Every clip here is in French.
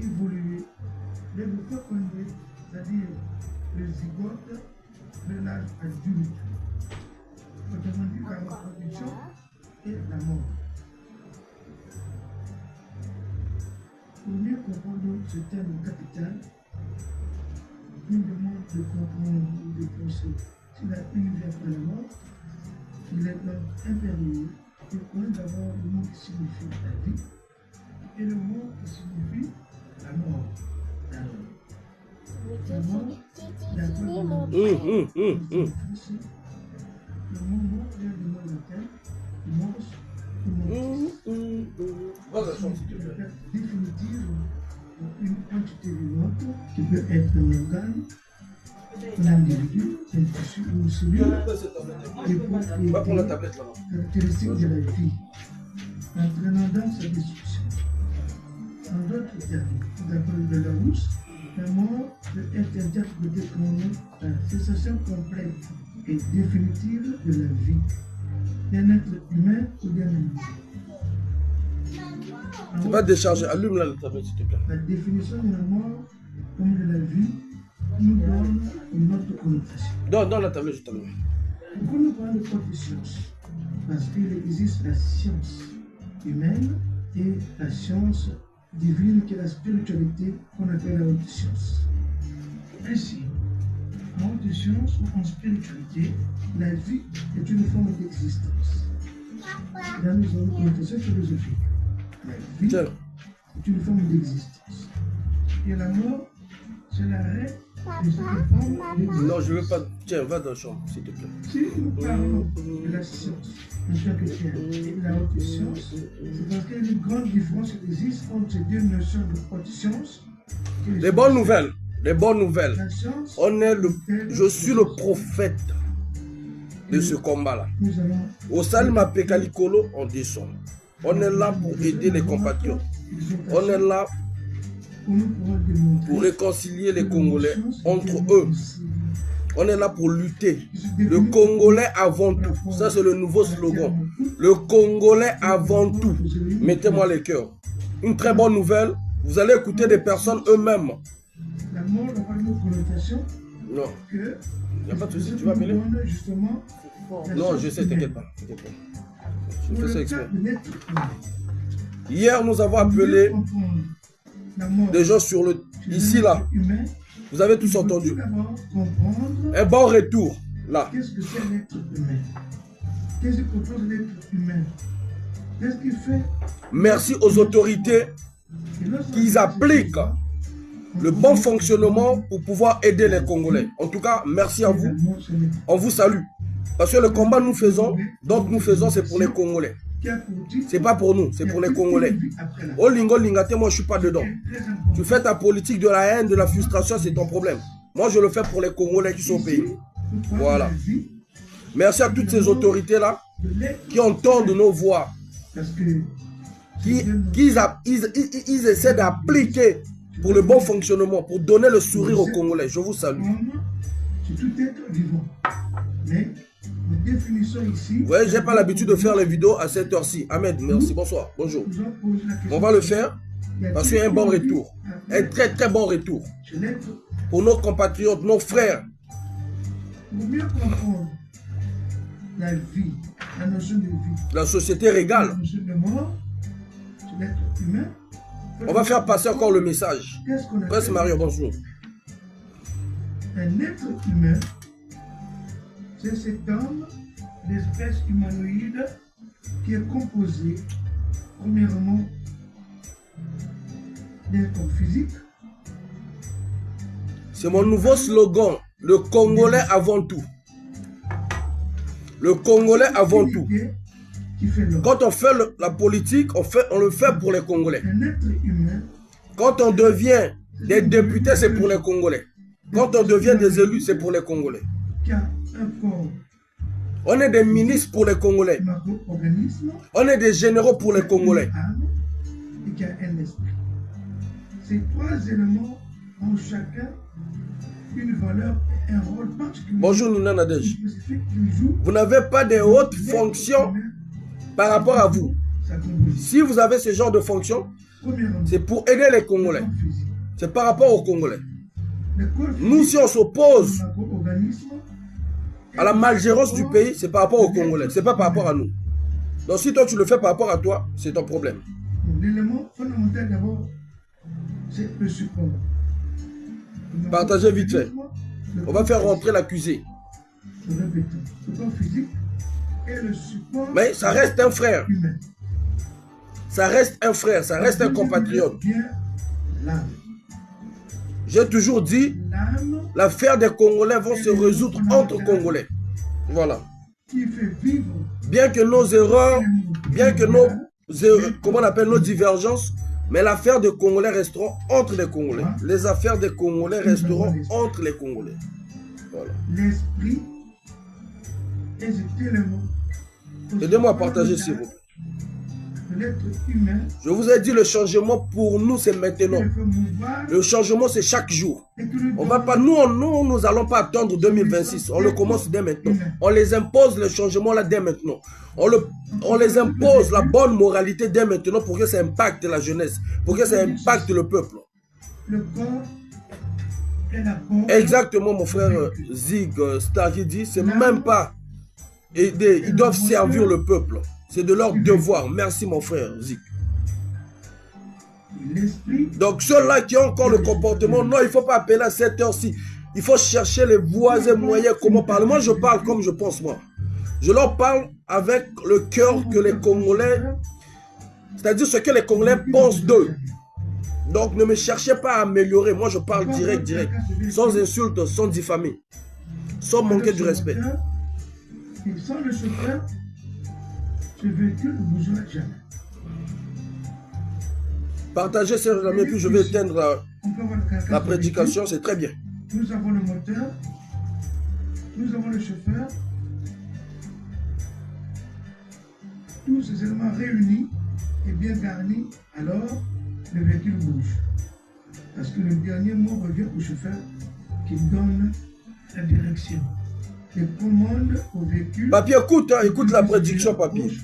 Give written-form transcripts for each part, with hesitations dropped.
évoluer. Les mitochondries, c'est-à-dire le zygote, de l'âge adulte. Autrement dit, la reproduction et la mort. Pour mieux comprendre ce thème capital, nous demande de comprendre ou de penser sur l'univers après la mort. Il est donc impérieux de connaître d'abord le mot qui signifie la vie et le mot qui signifie la mort. La mort, d'après le mot vient du mot latin, mors, définitive, une quantité vivante qui peut être un organe, un individu, un tissu ou une cellule, des propriétés caractéristiques de la vie, entraînant donc sa destruction. En d'autres termes, d'après le Larousse, la mort peut être interprétée comme la cessation complète et définitive de la vie d'un être humain ou d'un animal. Tu vas décharger, allume la tablette s'il te plaît. La définition de la mort comme de la vie nous donne une autre connotation. Dans la tablette, je t'allume. Pourquoi nous parlons de quoi de science? Parce qu'il existe la science humaine et la science divine qui est la spiritualité qu'on appelle la haute science. Ainsi, en haute science ou en spiritualité, la vie est une forme d'existence. Là, nous avons une connotation philosophique. La vie est une forme d'existence. Et la mort, c'est l'arrêt de cette forme d'existence. Non, je ne veux pas. Tiens, va dans la chambre, s'il te plaît. Si nous parlons de la science en tant que telle et de la haute science, c'est parce qu'il y a une grande différence qui existe entre ces deux notions de haute science. Les bonnes nouvelles. Les bonnes nouvelles. La science, Je suis le prophète de ce combat-là. Au Salma Pekalikolo, on descend. On est là pour aider les compatriotes. On est là pour réconcilier les Congolais entre eux. On est là pour lutter. Le Congolais avant tout. Ça, c'est le nouveau slogan. Le Congolais avant tout. Mettez-moi les cœurs. Une très bonne nouvelle. Vous allez écouter des personnes eux-mêmes. La mort n'a pas une connotation. Non. Il n'y a pas de souci, tu vas appeler. Non, je sais, t'inquiète pas. Je fais ça exprès. Hier, nous avons appelé des gens sur le... Ici, là. Vous avez tous entendu. Un bon retour, là. Qu'est-ce que c'est l'être humain? Qu'est-ce que propose l'être humain? Qu'est-ce qu'il fait? Merci aux autorités qui appliquent le bon fonctionnement pour pouvoir aider les Congolais. En tout cas, merci à vous. On vous salue. Parce que le combat nous faisons, donc nous faisons, c'est pour les Congolais. C'est pas pour nous, c'est pour les Congolais. Oh lingo lingate, moi je suis pas dedans. Tu fais ta politique de la haine, de la frustration, c'est ton problème. Moi je le fais pour les Congolais qui sont au pays. Voilà. Merci à toutes ces autorités-là qui entendent nos voix. Ils essaient d'appliquer pour le bon fonctionnement, pour donner le sourire aux Congolais. Je vous salue. C'est tout être vivant. Mais la définition ici... Vous voyez, je n'ai pas l'habitude de faire les vidéos à cette heure-ci. Ahmed, merci, bonsoir, bonjour. On va le faire parce qu'il y a un bon retour. Un très très bon retour. Pour nos compatriotes, nos frères. Pour mieux comprendre la vie, la notion de vie. La société régale. La notion de mort, c'est l'être humain. On va faire passer encore le message. Prince Mario, bonjour. Un être humain, c'est cet homme d'espèce humanoïde qui est composé, premièrement, d'un corps physique. C'est mon nouveau slogan, le Congolais avant tout. Le Congolais avant tout. Quand on fait la politique, on le fait pour les Congolais. Un être humain. Quand on devient des députés, c'est pour les Congolais. Quand on devient des élus, c'est pour les Congolais. On est des ministres pour les Congolais. On est des généraux pour les Congolais. Et qui a un esprit. Ces trois éléments ont chacun une valeur et un rôle particulier. Bonjour Nina Nadej. Vous n'avez pas de hautes fonctions par rapport à vous. Si vous avez ce genre de fonction, C'est pour aider les Congolais. C'est par rapport aux Congolais. Nous, si on s'oppose à la malgérance du pays, c'est par rapport aux Congolais. C'est pas par rapport à nous. Donc si toi tu le fais par rapport à toi, c'est ton problème. L'élément fondamental d'abord, c'est le support. Partagez vite fait. On va faire rentrer l'accusé. Le support physique et le support. Mais ça reste un frère. Humain. Ça reste un frère, ça reste un compatriote. J'ai toujours dit, l'affaire des Congolais vont se résoudre entre Congolais. Voilà. Bien que nos erreurs, bien que nos, comment on appelle, nos divergences, mais l'affaire des Congolais resteront entre les Congolais. Les affaires des Congolais resteront entre les Congolais. Voilà. L'esprit est cet élément. Aidez-moi à partager, s'il vous plaît. L'être humain. Je vous ai dit, le changement pour nous, c'est maintenant. Le changement, c'est chaque jour. On va pas, nous allons pas attendre 2026. On le commence dès maintenant. On les impose le changement là dès maintenant. On les impose la bonne moralité dès maintenant pour que ça impacte la jeunesse, pour que ça impacte le peuple. Le corps est la porte. Exactement, mon frère Zig Star qui dit, c'est même pas aider, ils doivent servir le peuple. C'est de leur devoir. Merci mon frère Zik. Donc ceux-là qui ont encore le comportement, non, il ne faut pas appeler à cette heure-ci. Il faut chercher les voies et moyens. Comment parler. Moi, je parle comme je pense moi. Je leur parle avec le cœur que les Congolais, c'est-à-dire ce que les Congolais pensent d'eux. Donc ne me cherchez pas à améliorer. Moi, je parle direct. Sans insulte, sans diffamer. Sans manquer du respect. Sans le chauffeur, ce véhicule ne bougera jamais. Partagez, chers amis, puis je vais éteindre la prédication, c'est très bien. Nous avons le moteur, nous avons le chauffeur, tous ces éléments réunis et bien garnis, alors le véhicule bouge. Parce que le dernier mot revient au chauffeur qui donne la direction. Les commandes au véhicule. Papi, écoute, écoute la prédiction, papi.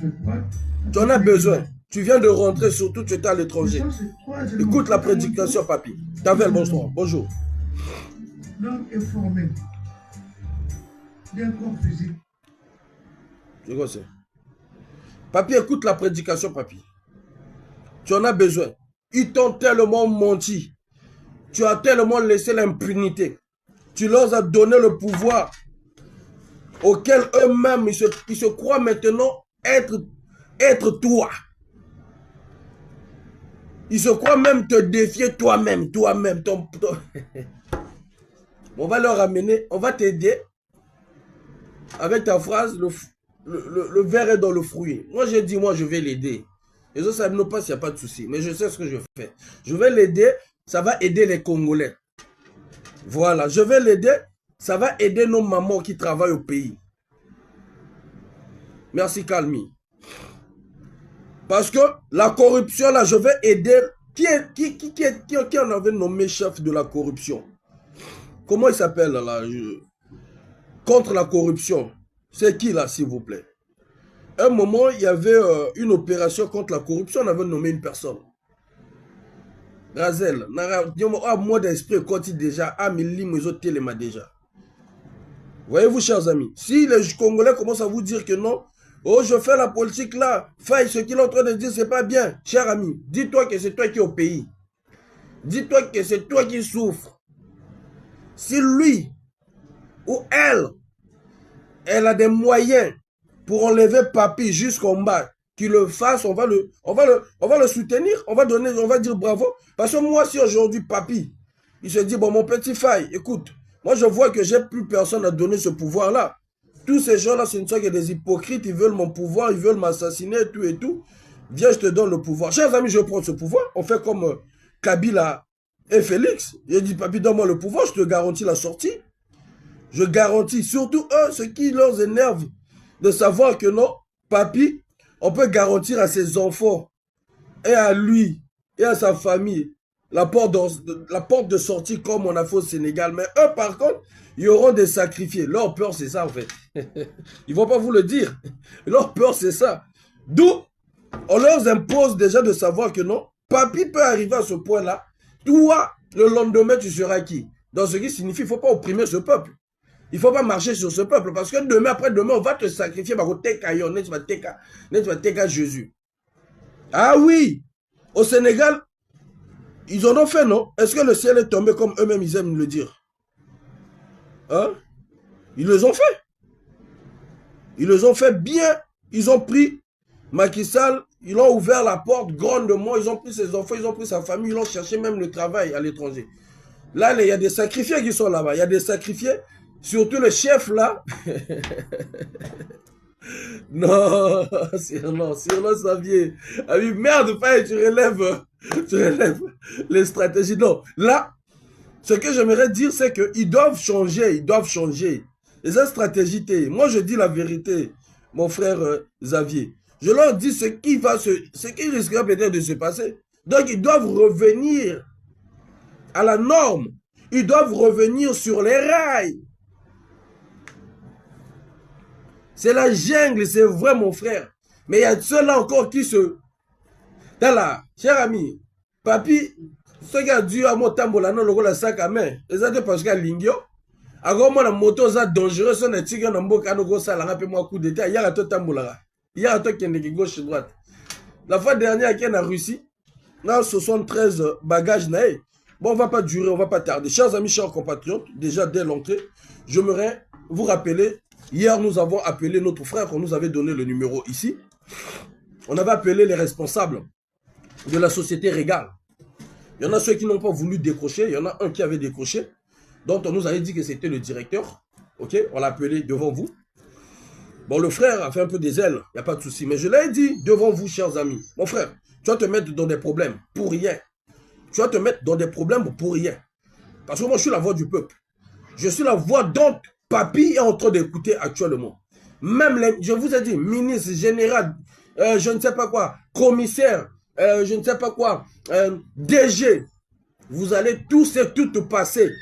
Tu en as besoin. Tu viens de rentrer, surtout tu étais à l'étranger. Écoute la prédication, papi. Tavel, bonsoir. Bonjour. L'homme est formé d'un corps physique. C'est quoi ça? Papi, écoute la prédication, papi. Tu en as besoin. Ils t'ont tellement menti. Tu as tellement laissé l'impunité. Tu leur as donné le pouvoir auquel eux-mêmes, ils se croient maintenant être toi. Ils se croient même te défier toi-même. On va leur amener, on va t'aider avec ta phrase, le verre est dans le fruit. Moi, j'ai dit, moi, je vais l'aider. Les autres savent pas s'il n'y a pas de souci, mais je sais ce que je fais. Je vais l'aider, ça va aider les Congolais. Voilà, je vais l'aider. Ça va aider nos mamans qui travaillent au pays. Merci, Calmi. Parce que la corruption, là, je vais aider. Qui en avait nommé chef de la corruption? Comment il s'appelle, là? Contre la corruption. C'est qui, là, s'il vous plaît? À un moment, il y avait une opération contre la corruption. On avait nommé une personne. Razel. Moi d'esprit, quand il déjà. Déjà. Voyez-vous, chers amis, si les Congolais commencent à vous dire que non, oh, je fais la politique là, faille, ce qu'il est en train de dire, c'est pas bien. Cher ami, dis-toi que c'est toi qui es au pays. Dis-toi que c'est toi qui souffres. Si lui ou elle a des moyens pour enlever Papi jusqu'en bas, qu'il le fasse, on va le soutenir, on va dire bravo. Parce que moi, si aujourd'hui Papi, il se dit, bon, mon petit faille, écoute, moi, je vois que j'ai plus personne à donner ce pouvoir-là. Tous ces gens-là, ce ne sont que des hypocrites. Ils veulent mon pouvoir, ils veulent m'assassiner, tout et tout. Viens, je te donne le pouvoir. Chers amis, je prends ce pouvoir. On fait comme Kabila et Félix. Il dit, Papi, donne-moi le pouvoir, je te garantis la sortie. Je garantis, surtout eux, ce qui leur énerve, de savoir que non, Papi, on peut garantir à ses enfants et à lui et à sa famille la porte de sortie comme on a fait au Sénégal. Mais eux, par contre, ils auront des sacrifiés. Leur peur, c'est ça, en fait. Ils ne vont pas vous le dire. Leur peur, c'est ça. D'où, on leur impose déjà de savoir que non, Papi peut arriver à ce point-là. Toi, le lendemain, tu seras qui? Dans ce qui signifie qu'il ne faut pas opprimer ce peuple. Il ne faut pas marcher sur ce peuple. Parce que demain, après-demain, on va te sacrifier. Tu vas t'éca Jésus. Ah oui! Au Sénégal, ils en ont fait, non? Est-ce que le ciel est tombé comme eux-mêmes, ils aiment le dire? Hein? Ils les ont fait. Ils les ont fait bien. Ils ont pris Macky Sall, ils ont ouvert la porte grandement, ils ont pris ses enfants, ils ont pris sa famille, ils ont cherché même le travail à l'étranger. Là, il y a des sacrifiés qui sont là-bas. Il y a des sacrifiés, surtout le chef là. Non, Cyrano, Xavier. Ah oui, merde, tu relèves les stratégies. Non, là, ce que j'aimerais dire, c'est qu'ils doivent changer, Et cette stratégie, moi je dis la vérité, mon frère Xavier. Je leur dis ce qui risquera peut-être de se passer. Donc ils doivent revenir à la norme. Ils doivent revenir sur les rails. C'est la jungle, c'est vrai mon frère. Mais il y a ceux-là encore qui se... Là, cher ami, papi, ce qui a dû à mon tambola, non, le sac à main, c'est parce qu'il y a l'ingio. Alors moi, la moto, c'est dangereux, c'est un tigre, un beau canot, ça, un peu moins coup d'état, il y a tout tambola. Il y a un truc qui est gauche et droite. La fois dernière, qui est en Russie, dans 73 bagages, bon, on ne va pas durer, on ne va pas tarder. Chers amis, chers compatriotes, déjà dès l'entrée, j'aimerais vous rappeler, hier, nous avons appelé notre frère, on nous avait donné le numéro ici. On avait appelé les responsables de la société Régal. Il y en a ceux qui n'ont pas voulu décrocher, il y en a un qui avait décroché, dont on nous avait dit que c'était le directeur. Ok, on l'a appelé devant vous. Bon, le frère a fait un peu des ailes, il n'y a pas de souci. Mais je l'ai dit devant vous, chers amis. Mon frère, tu vas te mettre dans des problèmes pour rien. Tu vas te mettre dans des problèmes pour rien. Parce que moi, je suis la voix du peuple. Je suis la voix dont Papi est en train d'écouter actuellement. Même, je vous ai dit, ministre, général, je ne sais pas quoi, commissaire, je ne sais pas quoi, DG, vous allez tous et toutes passer.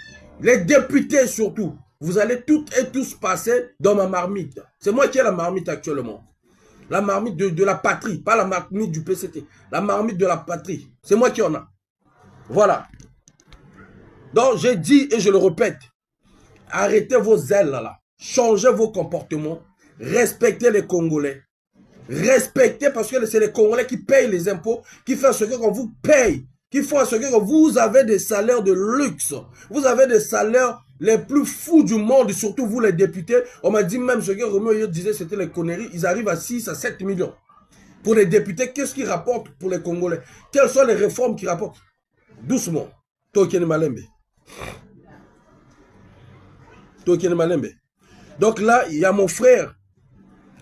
Les députés surtout. Vous allez toutes et tous passer dans ma marmite. C'est moi qui ai la marmite actuellement. La marmite de la patrie, pas la marmite du PCT. La marmite de la patrie. C'est moi qui en a. Voilà. Donc, j'ai dit et je le répète. Arrêtez vos ailes là. Changez vos comportements. Respectez les Congolais. Respectez parce que c'est les Congolais qui payent les impôts, qui font ce qu'on vous paye, qui font ce que vous avez des salaires de luxe. Vous avez des salaires les plus fous du monde, surtout vous les députés. On m'a dit même ce que Roméo disait, c'était les conneries. Ils arrivent à 6 à 7 millions. Pour les députés, qu'est-ce qu'ils rapportent pour les Congolais? Quelles sont les réformes qu'ils rapportent? Doucement. Tokene Malembe. Tokene Malembe. Donc là, il y a mon frère.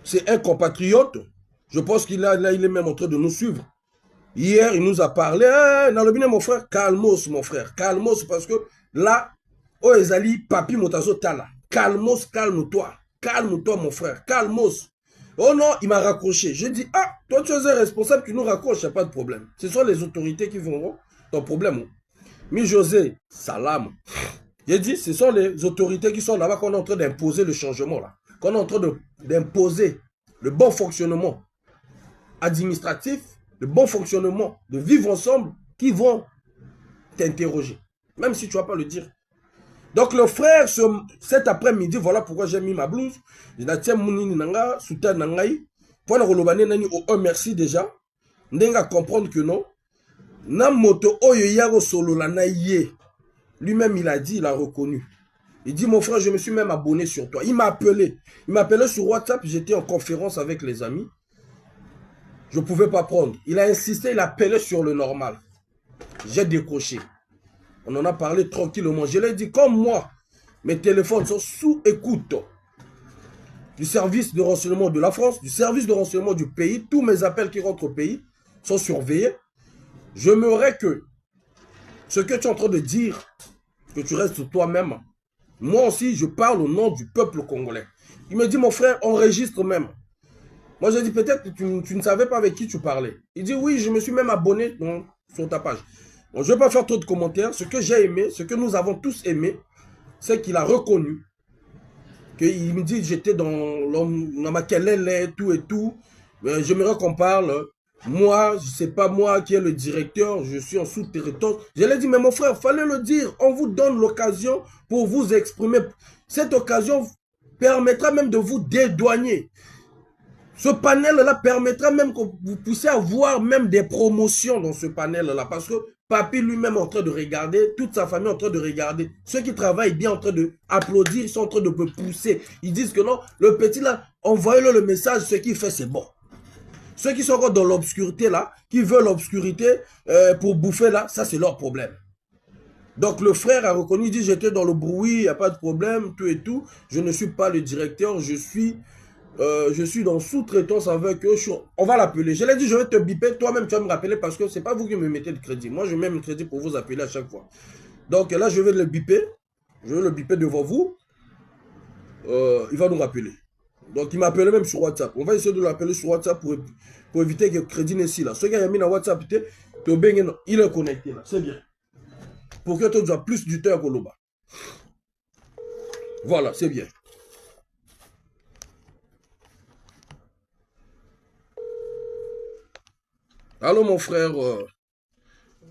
C'est un compatriote. Je pense qu'il il est même en train de nous suivre. Hier, il nous a parlé. Dans le bien, mon frère, calmos, mon frère. Calmos, parce que là, oh, Ezali, papi, motazo, tala. Calmos, calme-toi. Calme-toi, mon frère. Calmos. Oh non, il m'a raccroché. J'ai dit, ah, toi, tu es un responsable, tu nous raccroches, il n'y a pas de problème. Ce sont les autorités qui verront ton problème. Mi José, salam. J'ai dit, ce sont les autorités qui sont là-bas qu'on est en train d'imposer le changement, là. Qu'on est en train d'imposer le bon fonctionnement administratif, le bon fonctionnement de vivre ensemble, qui vont t'interroger. Même si tu ne vas pas le dire. Donc le frère, cet après-midi, voilà pourquoi j'ai mis ma blouse. Je la tiens mounini nanga, soutien nangai. Pour le relobane nani au merci déjà. N'enga comprendre que non. Na moto oyo yago solo la na ye. Lui-même il a dit, il a reconnu. Il dit mon frère, je me suis même abonné sur toi. Il m'a appelé. Il m'a appelé sur WhatsApp, j'étais en conférence avec les amis. Je ne pouvais pas prendre. Il a insisté, il a appelé sur le normal. J'ai décroché. On en a parlé tranquillement. Je l'ai dit, comme moi, mes téléphones sont sous écoute du service de renseignement de la France, du service de renseignement du pays. Tous mes appels qui rentrent au pays sont surveillés. J'aimerais que ce que tu es en train de dire, que tu restes toi-même. Moi aussi, je parle au nom du peuple congolais. Il me dit, mon frère, enregistre même. Moi, j'ai dit, peut-être que tu ne savais pas avec qui tu parlais. Il dit, oui, je me suis même abonné sur ta page. Bon, je ne vais pas faire trop de commentaires. Ce que j'ai aimé, ce que nous avons tous aimé, c'est qu'il a reconnu. Qu'il me dit, j'étais dans ma kelele, tout et tout. J'aimerais qu'on parle Moi, c'est pas moi qui est le directeur, je suis en sous-traitance. Je l'ai dit, mais mon frère, fallait le dire. On vous donne l'occasion pour vous exprimer. Cette occasion permettra même de vous dédouaner. Ce panel-là permettra même que vous puissiez avoir même des promotions dans ce panel-là. Parce que Papi lui-même est en train de regarder, toute sa famille est en train de regarder. Ceux qui travaillent bien en train d'applaudir, ils sont en train de me pousser. Ils disent que non, le petit là, envoyez-le le message, ce qu'il fait c'est bon. Ceux qui sont encore dans l'obscurité là, qui veulent l'obscurité pour bouffer là, ça c'est leur problème. Donc le frère a reconnu, il dit j'étais dans le bruit, il n'y a pas de problème, tout et tout. Je ne suis pas le directeur, je suis dans sous-traitance avec eux. On va l'appeler. Je l'ai dit, je vais te biper. Toi-même, tu vas me rappeler parce que c'est pas vous qui me mettez le crédit. Moi, je mets le crédit pour vous appeler à chaque fois. Donc là, je vais le biper. Je vais le biper devant vous. Il va nous rappeler. Donc, il m'a appelé même sur WhatsApp. On va essayer de l'appeler sur WhatsApp pour éviter que le crédit n'est ici. Ce gars a mis dans WhatsApp, il est connecté là. C'est bien. Pour que tu aies plus du temps que l'autre. Voilà, c'est bien. Allô, mon frère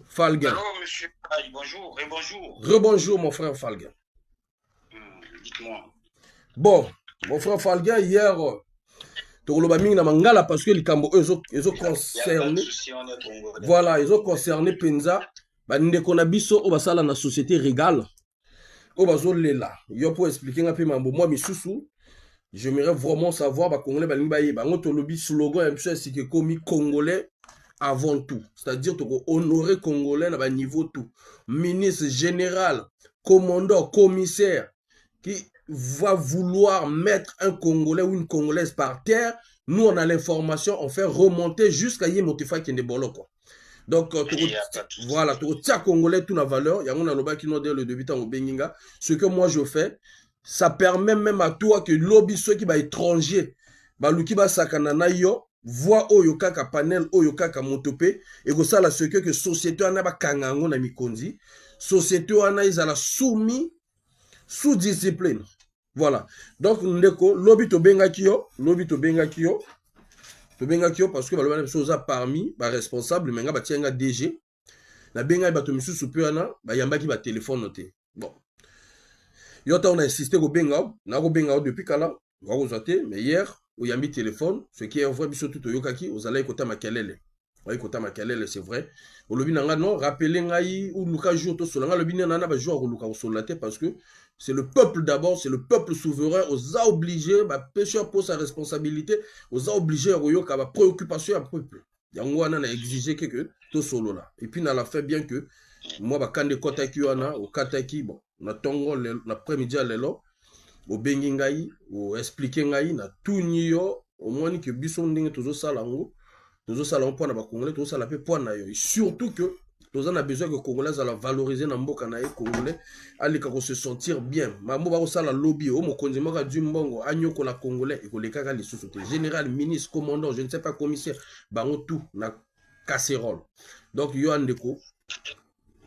Falguin. Allô, monsieur. Aïe, bonjour et bonjour. Rebonjour, mon frère Falguin. Dites-moi. Bon, mon frère Falguin, hier, parce que les Cambo, ils ont concerné. Voilà, ils ont concerné Penza. Ndeko au basala na société Régal. Au bazo lela. Yo pour expliquer un peu moi misusu. J'aimerais vraiment savoir congolais bango to lobby slogan c'est que comme congolais avant tout. C'est-à-dire que honorer congolais à niveau tout. Ministre général, commandant, commissaire qui va vouloir mettre un congolais ou une congolaise par terre, nous on a l'information, on fait remonter jusqu'à Yemotifa qui est quoi. Donc, voilà, tu congolais tout la valeur. Il y a un qui nous dit le débutant au Benginga. Ce que moi je fais, ça permet même à toi que lobby ceux qui va étranger, luki ba sakana yo, voit oyo kaka panel oyo kaka motope et que ça la ce que société ana ba kangango na mikonzi, société ana izala soumis sous discipline. Voilà. Donc ndeko lobby to bengaki yo, parce que balobana chose parmi ba responsable menga ba tienga DG na benga ba to misusu pe ana ba yambaki ba téléphone noté. Bon. Yo ta on a insisté ko benga depuis kala ko zoté mais hier au yambi téléphone ce qui est vrai biso tout yokaki aux allait kota makelele. Oui kota makelele c'est vrai. Au lobi nanga non rappeler ngai ou luka jour to solanga lobi nana ba jour luka solate parce que c'est le peuple d'abord, c'est le peuple souverain, aux a obligé, pêcheur pour sa responsabilité, aux a obligé à la préoccupation du peuple. Yango a exigé que tout solo là. Et puis on a fait bien que moi quand de kotaki wana au kataki bon, na tongo l'après-midi à l'élo, au bengingai, au expliquer ngai na tout niyo, au moins que bison ndenge tozo salango pour na ba congolais, tozo sala pe pour na yo. Et surtout que nous avons besoin que les Congolais soient valorisés dans le Congolais, pour se sentir bien. Mambo ba osala lobby, o mo konzi maka du mbongo, agno ko la Congolais et ko le kaka les sociétés. Général, ministre, commandant, je ne sais pas commissaire, bango tout na casserole. Donc yo andeko,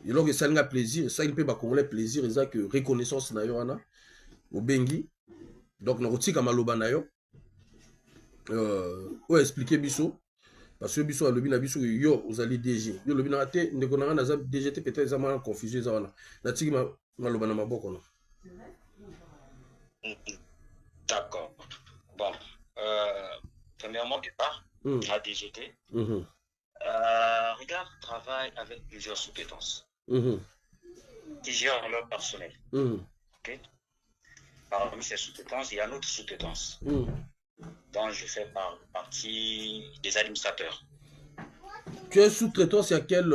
il a ça nga plaisir, ça il peut ba Congolais plaisir, et ça que reconnaissance na yo ana au bengi. Donc na rotika maloba na yo. O expliquer biso. Parce que biso alobi na biso yo ozali DG yo lobi na te ndeko na za DGT peut-être ça m'a confusé ça wana na tiki maloba na maboko no. D'accord. Bon, premièrement départ à DGT. Regarde, travaille avec plusieurs sous-traitances qui gèrent leur personnel. Okay? Parmi ces sous-traitances, il y a une autre sous-traitance. dont je fais partie des administrateurs. Tu es sous-traitant, c'est à quelle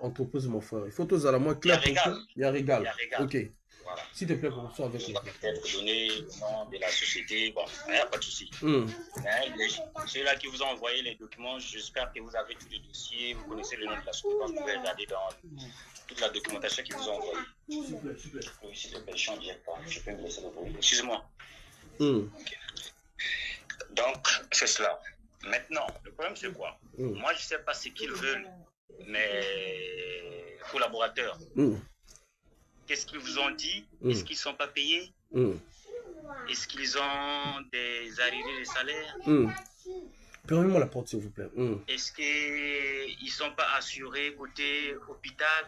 entreprise, mon frère? Il faut tous à la moins clair. Il y a Régal. Ok. Voilà. S'il te plaît, pour ça avec moi. Je vais peut-être donner le nom de la société. Bon, il n'y a pas de souci. Ceux-là qui vous ont envoyé les documents, j'espère que vous avez tous les dossiers, vous connaissez le nom de la société. Vous pouvez regarder dans toute la documentation qu'ils vous ont envoyée. Super. Oui, s'il te plaît, je peux me laisser le bruit. Excusez-moi. Okay. Donc, c'est cela. Maintenant, le problème, c'est quoi? Moi, je ne sais pas ce qu'ils veulent, mes collaborateurs. Qu'est-ce qu'ils vous ont dit? Est-ce qu'ils ne sont pas payés? Est-ce qu'ils ont des arrivées de salaire? Permettez-moi la porte, s'il vous plaît. Est-ce qu'ils ne sont pas assurés côté hôpital,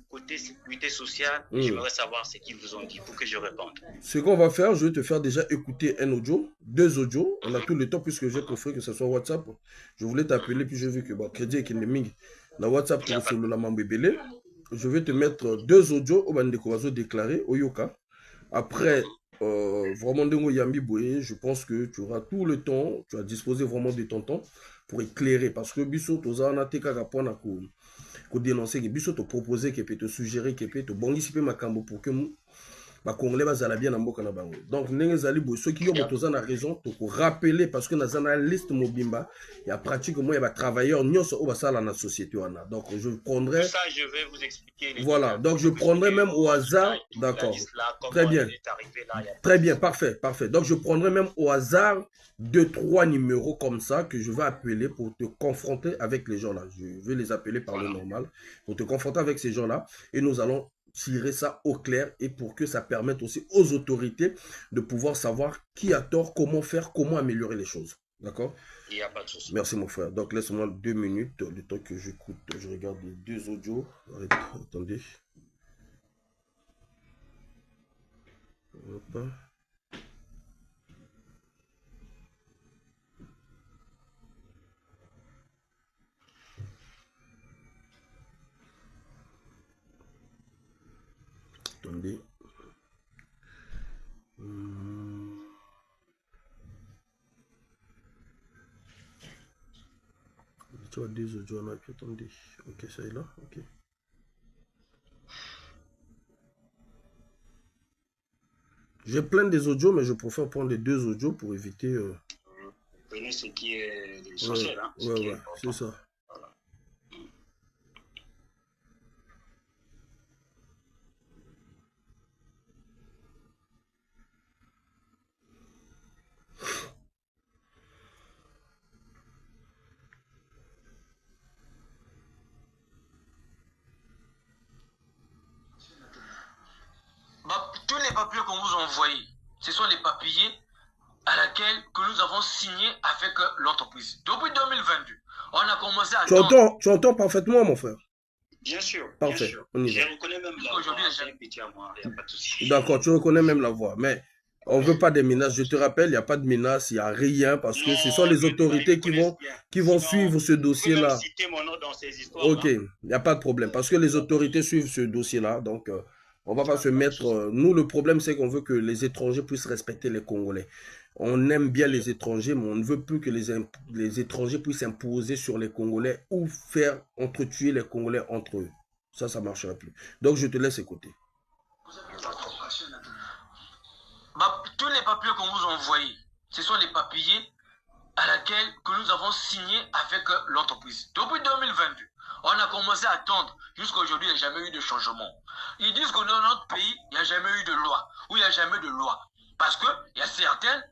côté sécurité sociale? J'aimerais savoir ce qu'ils vous ont dit pour que je réponde. Ce qu'on va faire, je vais te faire déjà écouter un audio, 2 audios. On a tout le temps puisque j'ai préféré que ce soit WhatsApp. Je voulais t'appeler, puis j'ai vu que crédit est qu'il dans WhatsApp, pour solo la mambébélé. Je vais te mettre 2 audios au Bandeko déclaré au Yoka. Après, vraiment, je pense que tu auras tout le temps, tu as disposé vraiment de ton temps pour éclairer. Parce que Bissot, tu as dénoncer, que Bissot te proposer, que peut te suggérer, que peut te bonisiper ma cambo pour que nous. Congolais bazala bien en na bango. Donc ceux qui ont la raison pour rappeler parce que dans la liste mobimba il y a pratiquement il y a travailleurs nyonso au basala na société wana. Donc je prendrai ça je vais vous expliquer voilà, donc je prendrai même au hasard, d'accord. Très bien. Très bien, parfait, parfait. Donc je prendrai même au hasard 2-3 numéros comme ça que je vais appeler pour te confronter avec les gens là. Je vais les appeler par le normal pour te confronter avec ces gens là et nous allons tirer ça au clair et pour que ça permette aussi aux autorités de pouvoir savoir qui a tort, comment faire, comment améliorer les choses. D'accord? Il n'y a pas de souci. Merci mon frère. Donc laisse-moi 2 minutes, le temps que j'écoute, je regarde les 2 audios. Attendez. Hop. Attendez. Tu as 2 audios, on a pu attendez. Ok, ça est là. Ok. J'ai plein des audios, mais je préfère prendre les 2 audios pour éviter. Prenez ce qui est essentiel. Ouais, c'est ça. Tous les papiers qu'on vous a envoyés, ce sont les papiers à laquelle que nous avons signé avec l'entreprise. Depuis 2022, on a commencé à... Tu entends parfaitement, mon frère? Bien sûr. Parfait. Bien sûr. Je reconnais même la voix. Il n'y a pas de souci. D'accord, tu reconnais même la voix. Mais on ne veut pas des menaces. Je te rappelle, il n'y a pas de menaces, il n'y a rien parce que ce sont les autorités qui vont suivre ce dossier-là. Vous pouvez citer mon nom dans ces histoires. Ok, il n'y a pas de problème parce que les autorités suivent ce dossier-là. Donc, on ne va pas se mettre... nous, le problème, c'est qu'on veut que les étrangers puissent respecter les Congolais. On aime bien les étrangers, mais on ne veut plus que les étrangers puissent imposer sur les Congolais ou faire entretuer les Congolais entre eux. Ça ne marchera plus. Donc, je te laisse écouter. Tous les papiers qu'on vous a envoyés, ce sont les papiers à laquelle que nous avons signé avec l'entreprise. Depuis 2022, on a commencé à attendre. Jusqu'à aujourd'hui, il n'y a jamais eu de changement. Ils disent que dans notre pays, il n'y a jamais eu de loi. Ou il n'y a jamais de loi. Parce qu'il y a certains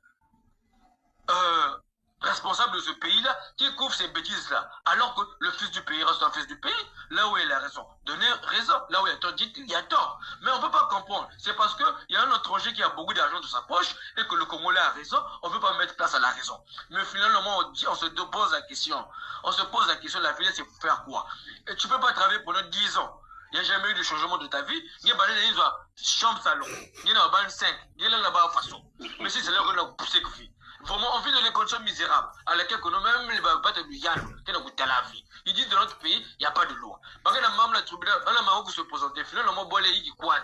responsables de ce pays-là qui couvrent ces bêtises-là. Alors que le fils du pays reste un fils du pays. Là où il a raison. Donnez raison. Là où il y a tort, dites qu'il y a tort. Mais on ne peut pas comprendre. C'est parce qu'il y a un étranger qui a beaucoup d'argent dans sa poche et que le Congolais a raison. On ne veut pas mettre place à la raison. Mais finalement, on se pose la question. On se pose la question, la vie, c'est pour faire quoi? Et tu ne peux pas travailler pendant 10 ans. Il n'y a jamais eu de changement de ta vie. Il y a une chambre salon. Il y a une 5. Il y a une façon. Mais si c'est là qu'on a poussé que vie. Vraiment, on vit dans les conditions misérables, à laquelle nous même les bateaux du Yann, qui n'ont goûté la vie. Ils disent que dans notre pays, il n'y a pas de loi. Parce que la maman, la tribunal, la maman qui se présente, finalement, il dit quoi?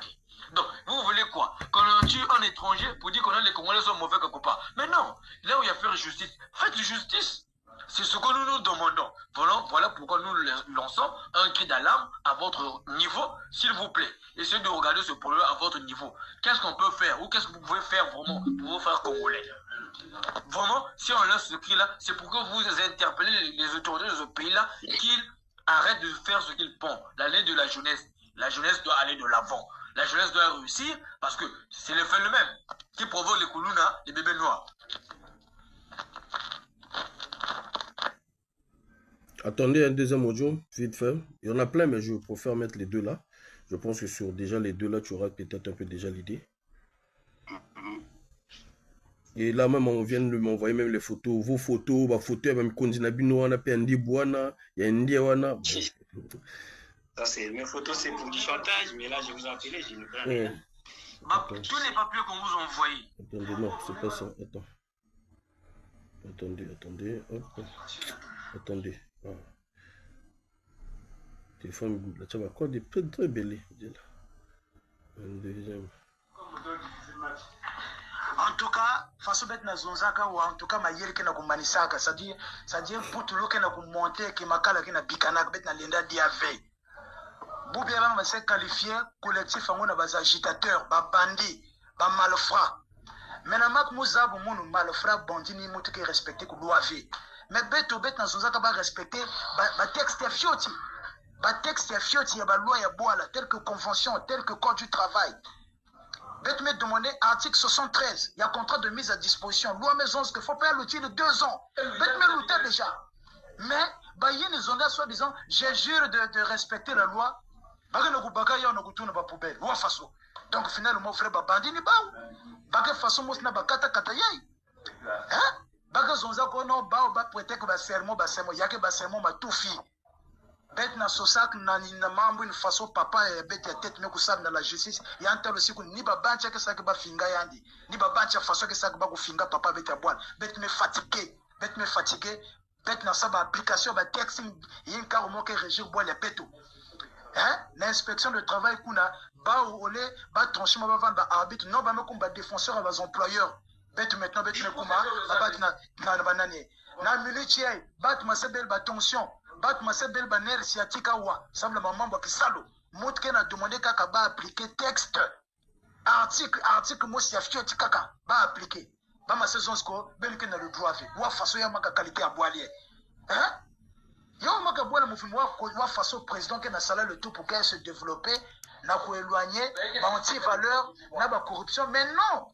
Donc, vous voulez quoi? Quand on tue un étranger pour dire que les Congolais sont mauvais quelque part. Mais non, là où il y a faire justice, faites justice. C'est ce que nous nous demandons. Voilà pourquoi nous lançons un cri d'alarme à votre niveau, s'il vous plaît. Essayez de regarder ce problème à votre niveau. Qu'est-ce qu'on peut faire ou qu'est-ce que vous pouvez faire vraiment pour vous faire congolais? Vraiment, si on lance ce cri-là, c'est pour que vous interpellez les autorités de ce pays-là qu'ils arrêtent de faire ce qu'ils font. L'année de la jeunesse. La jeunesse doit aller de l'avant. La jeunesse doit réussir parce que c'est le phénomène qui provoque les koulouna, les bébés noirs. Attendez un deuxième audio, vite fait. Il y en a plein, mais je préfère mettre les 2 là. Je pense que sur déjà les 2 là, tu auras peut-être un peu déjà l'idée. Et là même, on vient de m'envoyer même les photos, vos photos, ma photo, même Kondinabino, on a Pendi Bouana, il y a Ndi Wana. Ça, c'est mes photos, c'est pour du chantage, mais là, je vous ai appelé, je ne prends rien. Tous les papiers qu'on vous a envoyés. Attendez, non, c'est pas ça. Attends. Attendez, hop. Attendez. Ah. Téléphone Google. Tu vois quoi des peu très belles. Un deuxième. En tout cas, façon bête na zonzaka ou en tout cas ma yeri kena kumanisaka, c'est-à-dire pour tout le kena kumonter ki makala kena bikanak bête na lenda diave. Boubia ba se qualifier collectif ngona ba agitateur, ba bandi, ba malfrat. Maintenant mak muzabu munu malfrat bandi ni mutu ki respecter ku loi vie. Mais bête na zonzaka ba respecter ba texte fioti. Ba texte fioti ya ba loi ya boala tel que convention, tel que code du travail. Bête me demander article 73, il y a contrat de mise à disposition. Loi maison, ce qu'il faut payer l'outil de 2 ans. Bête me l'outil déjà. Mais, bah, il y a des zones soit disant, je jure de respecter la loi. Bah, nous baka ya on a pas poubelle. Loi façon. Donc finalement, frère, bah, bandi ni ba. Bah, façon, moi, na bakata kata yai. Hein? Bah, zonza ko non ba prêter que ba serment, y'a que ba serment ma tout fi. Bête na sosak na mambo une façon papa et bête ya tête me kusab na la justice ya anta le siku ni babancha ke sak ba finga yandi ni babancha façon ke sak ba ku finga papa bête ya bwana bête me fatigué bête na sa ba application ba texte yin ka mo ke régir bois les peto hein l'inspection de travail kuna ba olé ba tranchement ba vendre ba arbitre non ba me comme ba défenseur ba employeurs bête maintenant bête me kuma ba na banane na militaire bat ma sebel ba tension bat ma sebel ba ner sciatique wa semble maman ba kisalo mot ke na demander kaka ba appliquer texte article mo sciatique kaka ba appliquer ba ma saison sko ben ke na le droit wa façon ya maka qualité à boalier hein yo maka boala mufimo wa façon président ke na sala le tout pour qu'elle se développer na ko éloigner ba anti-valeur na ba corruption mais non.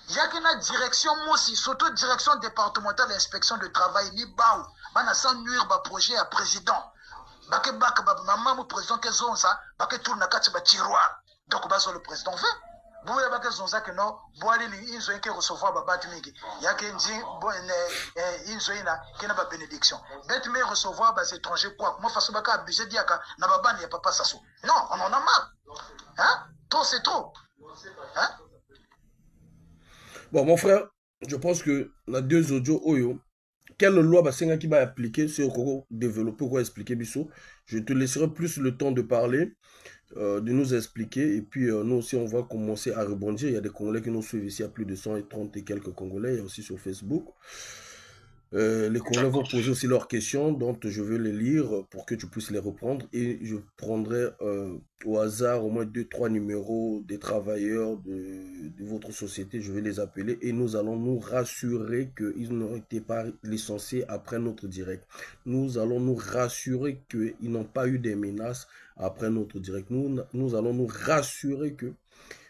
Il y a une direction, moi aussi, surtout direction départementale d'inspection de travail, ni baou, bana sans nuire ba projet à président. Baké maman mon président que zonza, baké tourne na kati ba tiroir. Donc ba sur le président fait. Vous ya baké zonza que non, boali ni inzo yake recevoir ba batmingi. Ya ke ndi inzo ina kena ba bénédiction. Bet me recevoir ba étrangers quoi. Moi façon baké abusé diaka na ba bani ya papa sasso. Non, on en a marre. Hein? Trop c'est trop. Hein? Bon, mon frère, je pense que la 2 audios, Oyo, quelle loi qui va appliquer, c'est au développer, ou expliquer, Bissot. Je te laisserai plus le temps de parler, de nous expliquer. Et puis, nous aussi, on va commencer à rebondir. Il y a des Congolais qui nous suivent ici, il y a plus de 130 et quelques Congolais, il y a aussi sur Facebook. Les Congolais vont poser aussi leurs questions, donc je vais les lire pour que tu puisses les reprendre et je prendrai au hasard au moins 2-3 numéros des travailleurs de votre société, je vais les appeler et nous allons nous rassurer qu'ils n'ont été pas licenciés après notre direct. Nous allons nous rassurer qu'ils n'ont pas eu des menaces après notre direct. Nous allons nous rassurer que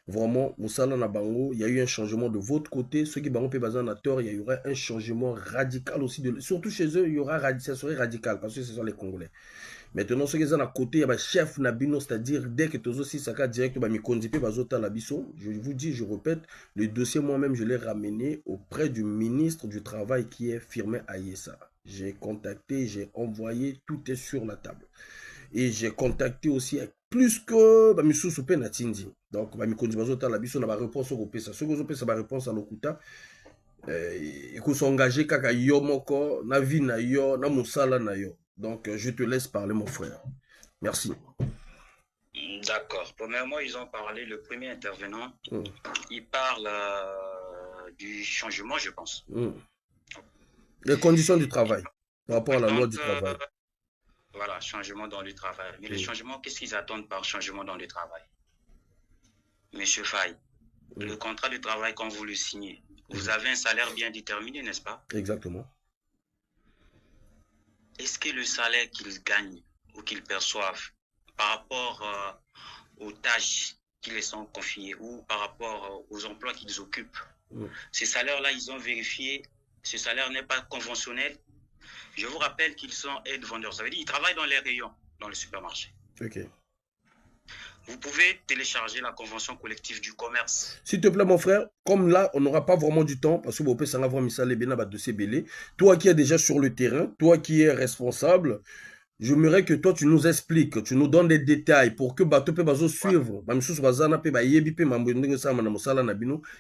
vraiment, Moussala Nabango, il y a eu un changement de votre côté. Ceux qui ont basé en acteur, il y aurait un changement radical aussi. Surtout chez eux, il y aura ça serait radical parce que ce sont les Congolais. Maintenant, ceux qui sont à côté, il y a un chef Nabino, c'est-à-dire dès que tu as aussi ça direct, je vous dis, je répète, le dossier moi-même, je l'ai ramené auprès du ministre du Travail qui est firmé à Yessa. J'ai contacté, j'ai envoyé, tout est sur la table. Et j'ai contacté aussi plus que Missou Soupé Natindi. Donc, la biso na réponse au pesa. Ce que je réponse à l'okuta. Il faut s'engager kaka yo moko na vie na yo na musala na yo. Donc, je te laisse parler, mon frère. Merci. D'accord. Premièrement, ils ont parlé, le premier intervenant, il parle du changement, je pense. Les conditions du travail, par rapport à la loi du travail. Voilà, changement dans le travail. Mais le changement, qu'est-ce qu'ils attendent par changement dans le travail? Monsieur Faye, le contrat de travail, quand vous le signez, vous avez un salaire bien déterminé, n'est-ce pas? Exactement. Est-ce que le salaire qu'ils gagnent ou qu'ils perçoivent par rapport aux tâches qui les sont confiées ou par rapport aux emplois qu'ils occupent, ces salaires-là, ils ont vérifié, ce salaire n'est pas conventionnel? Je vous rappelle qu'ils sont aides-vendeurs. Ça veut dire qu'ils travaillent dans les rayons, dans le supermarché. Ok. vous pouvez télécharger la convention collective du commerce. S'il te plaît, mon frère, comme là, on n'aura pas vraiment du temps, parce que vous pouvez savoir dossier belé. Toi qui es déjà sur le terrain, toi qui es responsable, j'aimerais que toi, tu nous expliques, tu nous donnes des détails pour que bateau peut suivre.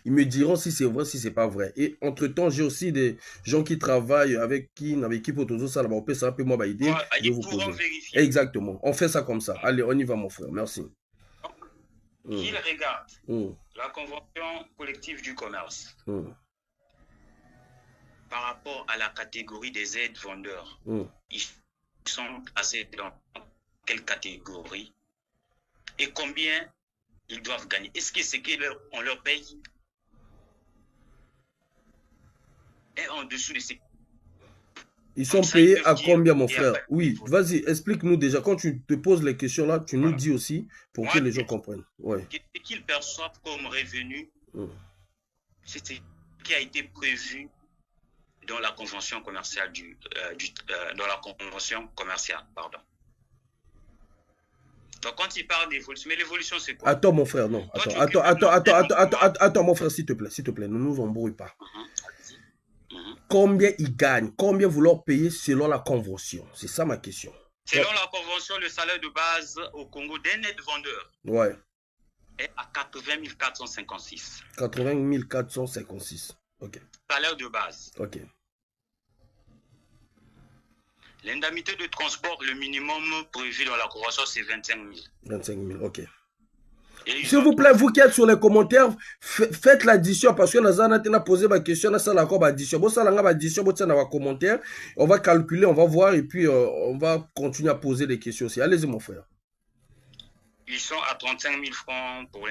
Ils me diront si c'est vrai, si c'est pas vrai. Et entre-temps, j'ai aussi des gens qui travaillent avec qui pour tout ça, Ils pourront vérifier. Exactement. On fait ça comme ça. Allez, on y va, mon frère. Merci. Qu'il regarde la convention collective du commerce par rapport à la catégorie des aides vendeurs. Ils sont placés dans quelle catégorie et combien ils doivent gagner. Est-ce que c'est qu'on leur paye est en dessous de ces... Ils sont payés à combien, mon frère? Oui, vas-y, explique-nous déjà. Quand tu te poses les questions là, tu nous dis aussi pour que les gens comprennent. Ouais. Ce qu'ils perçoivent comme revenu, c'est ce qui a été prévu dans la convention commerciale dans la convention commerciale, pardon. Donc quand il parle d'évolution, mais l'évolution c'est quoi? Attends, mon frère, non. Attends, mon frère, s'il te plaît, ne nous embrouille pas. Combien ils gagnent? Combien vous leur payez selon la convention? C'est ça ma question. Selon la convention, le salaire de base au Congo d'un net vendeur est à 80 456. 80 456. Ok. Salaire de base. Ok. L'indemnité de transport, le minimum prévu dans la convention, c'est 25 000. 25 000, ok. S'il vous plaît, vous qui êtes sur les commentaires, faites l'addition parce que Nazana a posé ma question, ça la addition. Bon, ça la addition, bon, ça dans commentaire. On va calculer, on va voir et puis on va continuer à poser des questions aussi. Allez-y, mon frère. Ils sont à 35 000 francs pour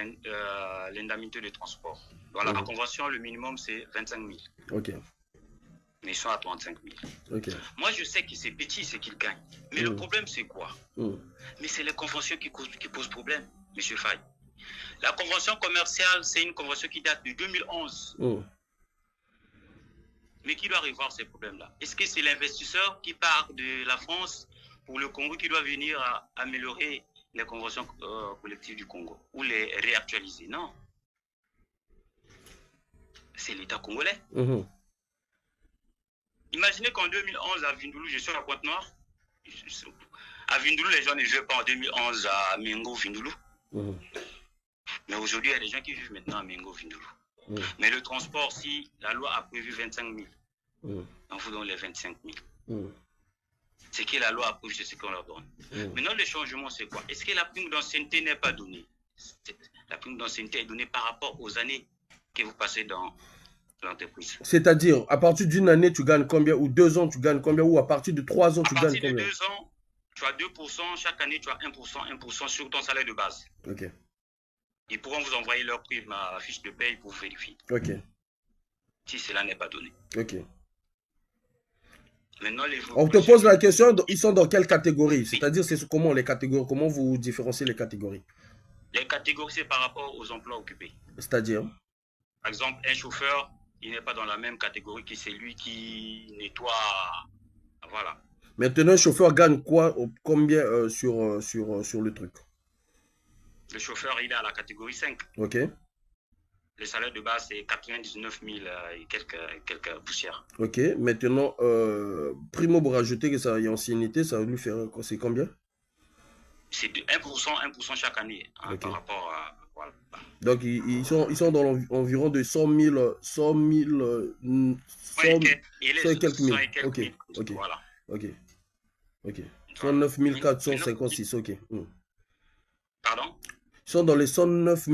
l'indemnité de transport. Dans la convention, le minimum, c'est 25 000. Ok. Mais ils sont à 35 000. Okay. Moi, je sais que c'est petit, c'est qu'ils gagnent. Mais le problème, c'est quoi? Mais c'est les conventions qui posent problème, M. Faye. La convention commerciale, c'est une convention qui date de 2011. Mais qui doit revoir ces problèmes-là? Est-ce que c'est l'investisseur qui part de la France pour le Congo qui doit venir à améliorer les conventions collectives du Congo ou les réactualiser? Non. C'est l'État congolais. Imaginez qu'en 2011, à Vindoulou, je suis à Pointe-Noire. À Vindoulou, les gens ne jouaient pas en 2011 à Mengo, Vindoulou. Mais aujourd'hui, il y a des gens qui vivent maintenant à Mengo, Vindoulou. Mais le transport, si la loi a prévu 25 000, on vous donne les 25 000. Ce que la loi a prévu, c'est ce qu'on leur donne. Maintenant, le changement, c'est quoi? Est-ce que la prime d'ancienneté n'est pas donnée? La prime d'ancienneté est donnée par rapport aux années que vous passez dans l'entreprise. C'est-à-dire, à partir d'une année, tu gagnes combien? Ou 2 ans, tu gagnes combien? Ou à partir de 3 ans, tu gagnes combien? À partir de 2 ans, tu as 2%. Chaque année, tu as 1% sur ton salaire de base. Ok. Ils pourront vous envoyer leur prime à fiche de paye pour vérifier. Ok. Si cela n'est pas donné. Ok. Maintenant, on te pose la question, ils sont dans quelle catégorie? C'est-à-dire, c'est comment les catégories? Comment vous différenciez les catégories? Les catégories, c'est par rapport aux emplois occupés. C'est-à-dire? Par exemple, un chauffeur, il n'est pas dans la même catégorie que celui qui nettoie. Voilà. Maintenant, un chauffeur gagne quoi? Combien sur le truc? Le chauffeur, il est à la catégorie 5. Ok. Le salaire de base, c'est 99 000 et quelques poussières. Ok. Maintenant, primo pour rajouter que ça y a ancienneté, ça va lui faire quoi? C'est combien? C'est de 1% chaque année par rapport à... Voilà. Donc, ils sont dans environ de 100 000... 100 et quelques mille. Ok. Ok. Voilà. Ok. Ok. 109 456. Ok. Pardon? Ils sont dans les 109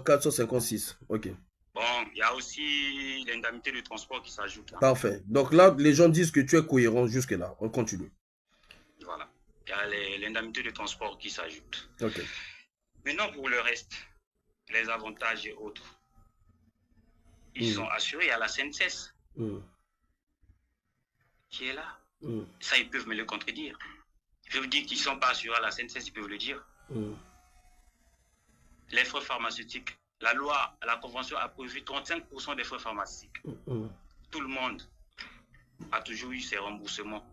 456. Ok. Bon, il y a aussi l'indemnité de transport qui s'ajoute là. Parfait. Donc là, les gens disent que tu es cohérent jusque-là. On continue. Voilà. Il y a l'indemnité de transport qui s'ajoute. Ok. Maintenant, pour le reste, les avantages et autres, ils sont assurés à la CNCS qui est là. Ça, ils peuvent me le contredire. Ils peuvent dire qu'ils ne sont pas assurés à la CNCS, ils peuvent le dire. Les frais pharmaceutiques, la loi, la convention a prévu 35% des frais pharmaceutiques. Tout le monde a toujours eu ses remboursements.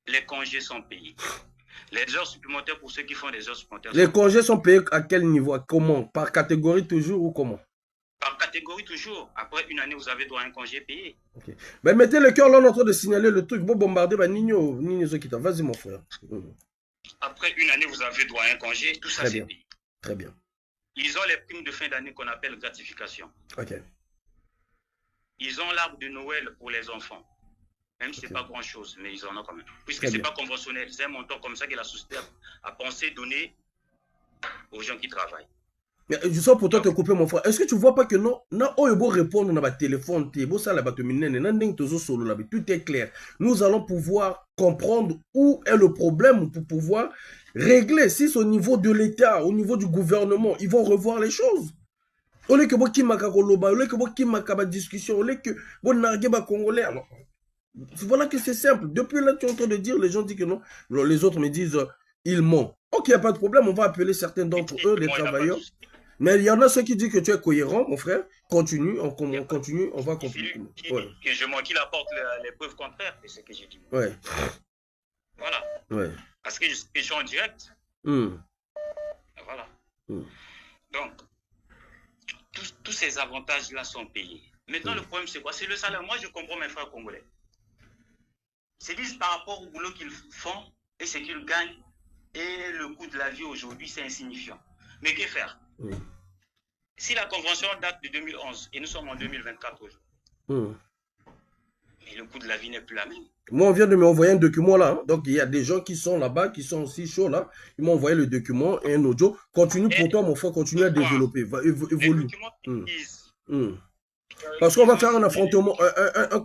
Les congés sont payés. Les heures supplémentaires pour ceux qui font des heures supplémentaires. Les congés sont payés à quel niveau? Comment? Par catégorie toujours ou comment? Par catégorie toujours. Après une année, vous avez droit à un congé payé. Okay. Ben, mettez le cœur là, on est en train de signaler le truc. Bon, bombarder, ben, Nino Zokita. Vas-y, mon frère. Après une année, vous avez droit à un congé. Tout ça, c'est payé. Très bien. Ils ont les primes de fin d'année qu'on appelle gratification. Ok. Ils ont l'arbre de Noël pour les enfants. Même si ce n'est pas grand-chose, mais ils en ont quand même. Puisque ce n'est pas conventionnel. C'est un montant comme ça que la société a pensé donner aux gens qui travaillent. Mais je sens pour toi te couper, mon frère. Est-ce que tu ne vois pas que non, on peut répondre dans le téléphone, tout est clair. Nous allons pouvoir comprendre où est le problème pour pouvoir régler. Si c'est au niveau de l'État, au niveau du gouvernement, ils vont revoir les choses. Au lieu que vous qui au lieu que vous qui discussion, au lieu que vous narguez congolais. Voilà que c'est simple. Depuis là, tu es en train de dire, les gens disent que non. Les autres me disent, ils mentent. Ok, il n'y a pas de problème, on va appeler certains d'entre eux, les travailleurs. Mais il y en a ceux qui disent que tu es cohérent, mon frère. Continue, on continue, on va continuer. Que je m'en qu'il apporte les preuves contraires, c'est ce que j'ai dit. Ouais. Voilà. Ouais. Parce que je suis en direct. Voilà. Donc, tous ces avantages-là sont payés. Maintenant, le problème, c'est quoi? C'est le salaire. Moi, je comprends mes frères congolais. C'est juste par rapport au boulot qu'ils font et ce qu'ils gagnent et le coût de la vie aujourd'hui, c'est insignifiant. Mais que faire? Si la convention date de 2011 et nous sommes en 2024 aujourd'hui, mais le coût de la vie n'est plus la même. Moi, on vient de m'envoyer un document là. Hein. Donc, il y a des gens qui sont là-bas, qui sont aussi chauds là. Ils m'ont envoyé le document et un audio. Continue pour toi, mon frère, continue à développer. Évolue. Parce qu'on va faire un affrontement,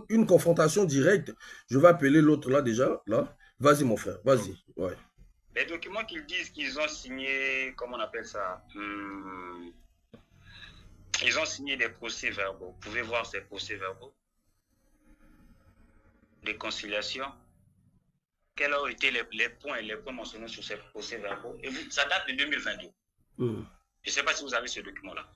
une confrontation directe. Je vais appeler l'autre là déjà. Là. Vas-y, mon frère, vas-y. Ouais. Les documents qu'ils disent qu'ils ont signés, comment on appelle ça? Ils ont signé des procès-verbaux. Vous pouvez voir ces procès-verbaux? Des conciliations. Quels ont été les points mentionnés sur ces procès-verbaux? Et ça date de 2022. Je ne sais pas si vous avez ce document-là.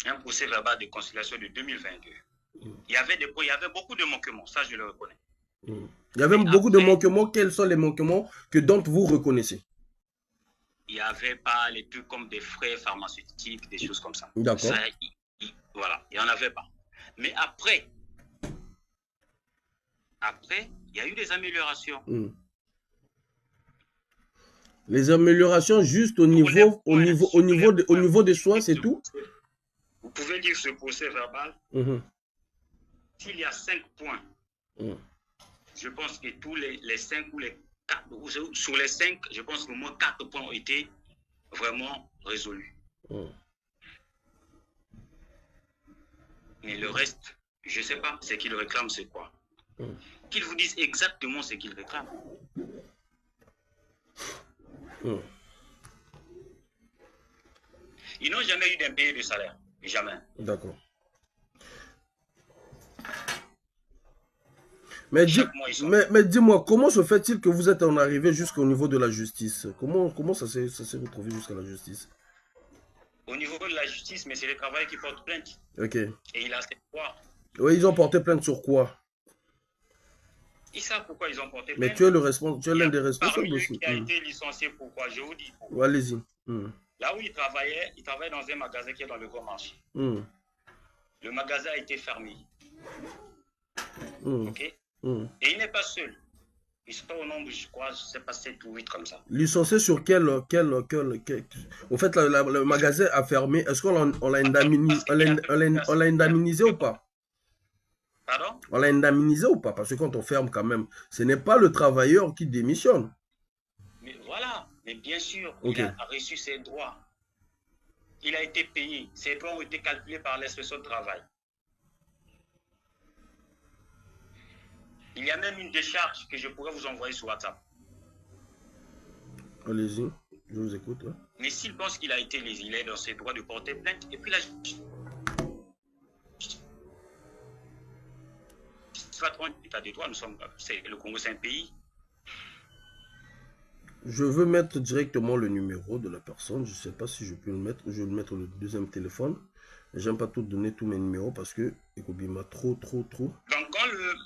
Un procès-verbal de conciliation de 2022. Il y avait beaucoup de manquements, ça je le reconnais. Il y avait beaucoup de manquements. Quels sont les manquements que d'entre vous reconnaissez? Il n'y avait pas les trucs comme des frais pharmaceutiques, des choses comme ça. D'accord. Voilà, il n'y en avait pas. Mais après, il y a eu des améliorations. Les améliorations juste au niveau des soins, c'est tout? Vous pouvez dire ce procès verbal. S'il y a 5 points, je pense que tous les 5 ou les 4, sur les 5, je pense qu'au moins 4 points ont été vraiment résolus. Mais le reste, je ne sais pas, ce qu'ils réclament, c'est quoi? Qu'ils vous disent exactement ce qu'ils réclament. Ils n'ont jamais eu d'impayé de salaire. Jamais. D'accord. Mais dis-moi, comment se fait-il que vous êtes en arrivé jusqu'au niveau de la justice? Comment ça s'est retrouvé jusqu'à la justice? Au niveau de la justice, mais c'est le travail qui porte plainte. Ok. Et il a cette quoi? Oui, ils ont porté plainte sur quoi? Ils savent pourquoi ils ont porté plainte. Mais tu es l'un des responsables aussi. Qui a été licencié pourquoi? Je vous dis. Allez-y. Là où il travaillait dans un magasin qui est dans le Grand Marché. Le magasin a été fermé. Ok? Et il n'est pas seul. Ils sont au nombre, je crois, je ne sais pas, 7 ou 8 comme ça. Licencié sur quel... En fait, le magasin a fermé. Est-ce qu'on l'a indemnisé ou pas? Pardon? On l'a indemnisé ou pas? Parce que quand on ferme quand même, ce n'est pas le travailleur qui démissionne. Mais voilà, mais bien sûr, il a reçu ses droits. Il a été payé. Ses droits ont été calculés par l'inspection de travail. Il y a même une décharge que je pourrais vous envoyer sur WhatsApp. Allez-y, je vous écoute. Hein. Mais s'il pense qu'il a été lésé, il est dans ses droits de porter plainte. Et puis là, l'état des droits, le Congo, c'est un pays. Je veux mettre directement le numéro de la personne. Je ne sais pas si je peux le mettre. Je vais mettre le deuxième téléphone. J'aime pas tout donner tous mes numéros parce que il m'a trop. Donc quand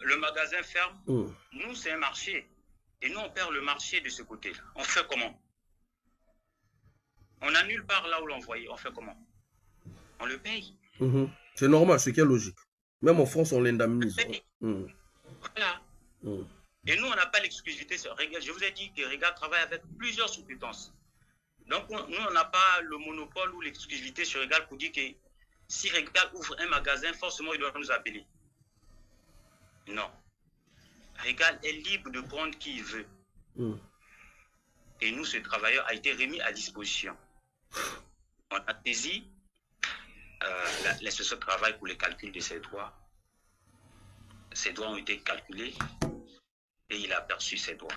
le magasin ferme, nous, c'est un marché. Et nous, on perd le marché de ce côté-là. On fait comment? On n'a nulle part là où l'envoyer. On fait comment? On le paye. C'est normal, ce qui est logique. Même en France, on l'indemnise. Voilà. Et nous, on n'a pas l'exclusivité sur Regal. Je vous ai dit que Regal travaille avec plusieurs sous-traitances. Donc, nous, on n'a pas le monopole ou l'exclusivité sur Regal pour dire que si Regal ouvre un magasin, forcément, il doit nous appeler. Non. Regal est libre de prendre qui il veut. Et nous, ce travailleur a été remis à disposition. On a saisi l'institution de travail pour le calcul de ses droits. Ses droits ont été calculés et il a perçu ses droits.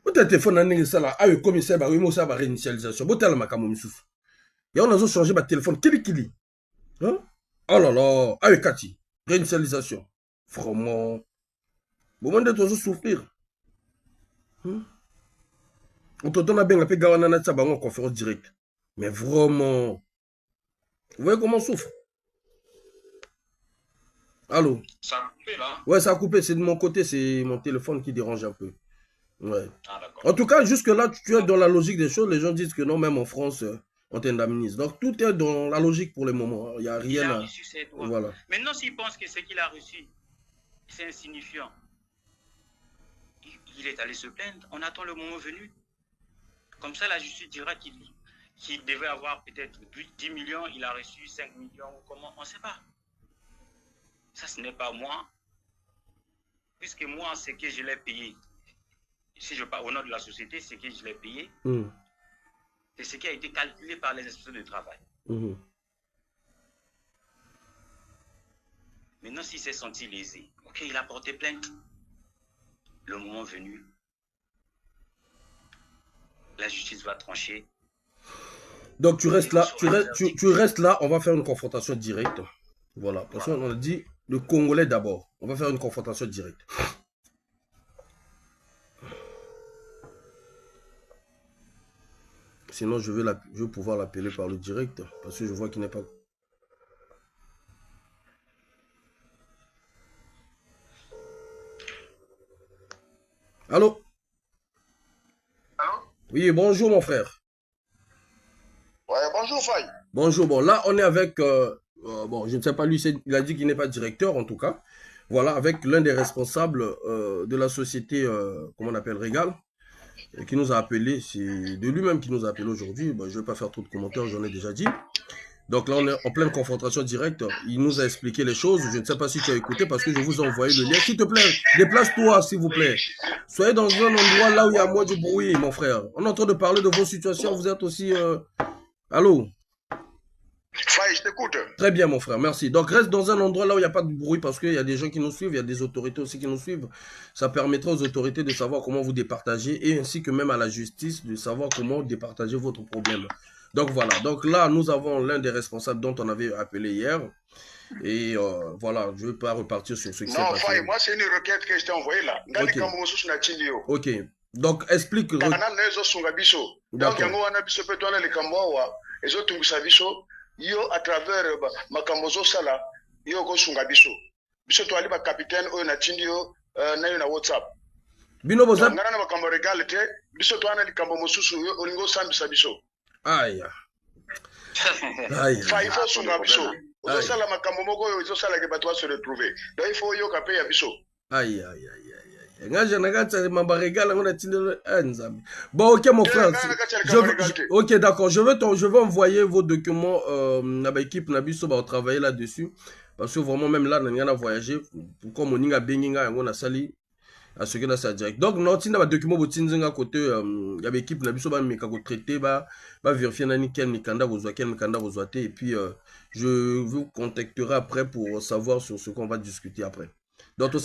Peut-être téléphone a ça là, ah commissaire bah oui moi ça va réinitialisation. Bon tel makamo misusu. Ya on a changé ma téléphone kili. Hein? Oh là là, ah Kati, réinitialisation. Vraiment. Bon on doit toujours souffrir. On t'entend bien après gawana na ça en conférence directe. Mais vraiment. Vous voyez comment on souffre? Allô? Ça a coupé là? Ouais, ça a coupé. C'est de mon côté, c'est mon téléphone qui dérange un peu. Ouais. Ah, en tout cas, jusque-là, tu es dans la logique des choses. Les gens disent que non, même en France, on t'indemnise. Donc, tout est dans la logique pour le moment. Il n'y a rien il a à... reçu ses droits. Voilà. Maintenant, s'il pense que ce qu'il a reçu, c'est insignifiant, il est allé se plaindre. On attend le moment venu. Comme ça, la justice dira qu'il devait avoir peut-être 10 millions, il a reçu 5 millions. Comment? On ne sait pas. Ça, ce n'est pas moi. Puisque moi, c'est que je l'ai payé. Si je parle au nom de la société, c'est que je l'ai payé. C'est ce qui a été calculé par les inspecteurs de travail. Maintenant, s'il s'est senti lésé, ok, il a porté plainte. Le moment venu, la justice va trancher. Donc tu restes là, tu restes là, on va faire une confrontation directe. Voilà, parce qu'on a dit le Congolais d'abord. On va faire une confrontation directe. Sinon, je vais pouvoir l'appeler par le direct, parce que je vois qu'il n'est pas... Allô? Allô? Oui, bonjour mon frère. Ouais, bonjour Faye. Bonjour, bon, là on est avec... bon, je ne sais pas, lui, il a dit qu'il n'est pas directeur en tout cas. Voilà, avec l'un des responsables de la société, comment on appelle, Regal, qui nous a appelé, c'est de lui-même qui nous a appelé aujourd'hui. Bon, je ne vais pas faire trop de commentaires, j'en ai déjà dit. Donc là, on est en pleine confrontation directe. Il nous a expliqué les choses. Je ne sais pas si tu as écouté parce que je vous ai envoyé le lien. S'il te plaît, déplace-toi, s'il vous plaît. Soyez dans un endroit là où il y a moins de bruit, mon frère. On est en train de parler de vos situations. Vous êtes aussi... Allô? Faye, je t'écoute. Très bien, mon frère, merci. Donc, reste dans un endroit là où il n'y a pas de bruit parce qu'il y a des gens qui nous suivent, il y a des autorités aussi qui nous suivent. Ça permettra aux autorités de savoir comment vous départagez et ainsi que même à la justice de savoir comment départager votre problème. Donc, voilà. Donc, là, nous avons l'un des responsables dont on avait appelé hier. Et voilà, je ne vais pas repartir sur ce qui s'est passé. Non, Faye, moi, c'est une requête que je t'ai envoyée là. Ok. Donc, explique. D'accord. Yo à travers makambozo sala yo ko sunga biso to ali ba capitaine o na tindio na yo na WhatsApp bino boza ngana na makambo regalite biso to ana likambo mosusu yo olingo sambisa biso aya fa il faut sunga biso o sala makambo moko yo zo sala ke bato se retrouver donc il faut yo kapé ya biso aya bon, ok, mon frère. Ok, d'accord. Je vais envoyer vos documents à l'équipe Nabiso va travailler là-dessus. Parce que vraiment, même là, on a voyagé. Comme on a benginga, on a sali. À ce que là, c'est direct. Donc, non, si on a des documents, à côté, il y a l'équipe Nabiso va me traiter, va vérifier quel mikanda vous et puis, je vous contacterai après pour savoir sur ce qu'on va discuter après. Non, pour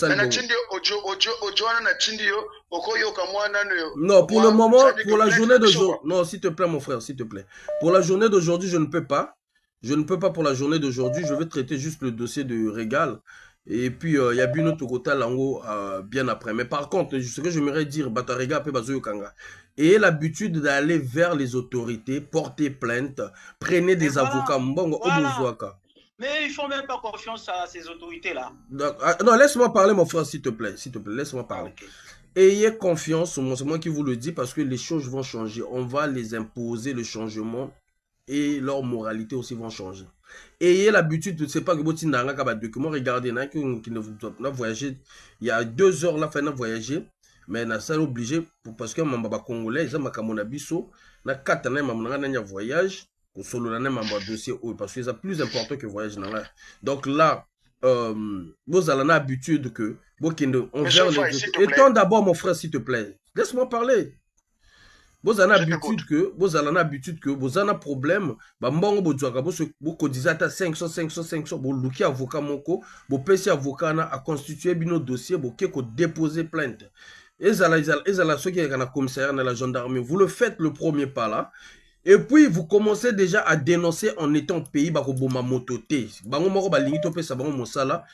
le moment, pour la journée d'aujourd'hui. Non, s'il te plaît, mon frère, s'il te plaît. Pour la journée d'aujourd'hui, je ne peux pas. Je ne peux pas pour la journée d'aujourd'hui. Je vais traiter juste le dossier de Regal. Et puis, il y a Bino Tokota Lango bien après. Mais par contre, ce que j'aimerais dire, Batarega Pebazo Kanga, ayez l'habitude d'aller vers les autorités, porter plainte, prenez des avocats. Mbongo Obozouaka. Mais ils ne font même pas confiance à ces autorités-là. Non, laisse-moi parler, mon frère, s'il te plaît. S'il te plaît, laisse-moi parler. Okay. Ayez confiance, c'est moi qui vous le dis, parce que les choses vont changer. On va les imposer, le changement, et leur moralité aussi vont changer. Ayez l'habitude, je ne sais pas que vous avez un document, regardez, qui n'a voyagé, il y a 2 heures, là, il a voyagé, mais il a obligé, parce que les Congolais, ils ont un 4 ans, voyage, dossier, parce que c'est plus important que voyage. Donc là, vous avez l'habitude que étant d'abord mon frère, s'il te plaît, laisse-moi parler. Vous avez l'habitude que vous avez un problème, vous cotisez 500, vous lookez avocat moko, vous payez avocat à constituer un dossier, vous déposer plainte. Et ça ceux qui sont dans la commissariat, dans la gendarmerie, vous le faites le premier pas là. Et puis, vous commencez déjà à dénoncer en étant pays,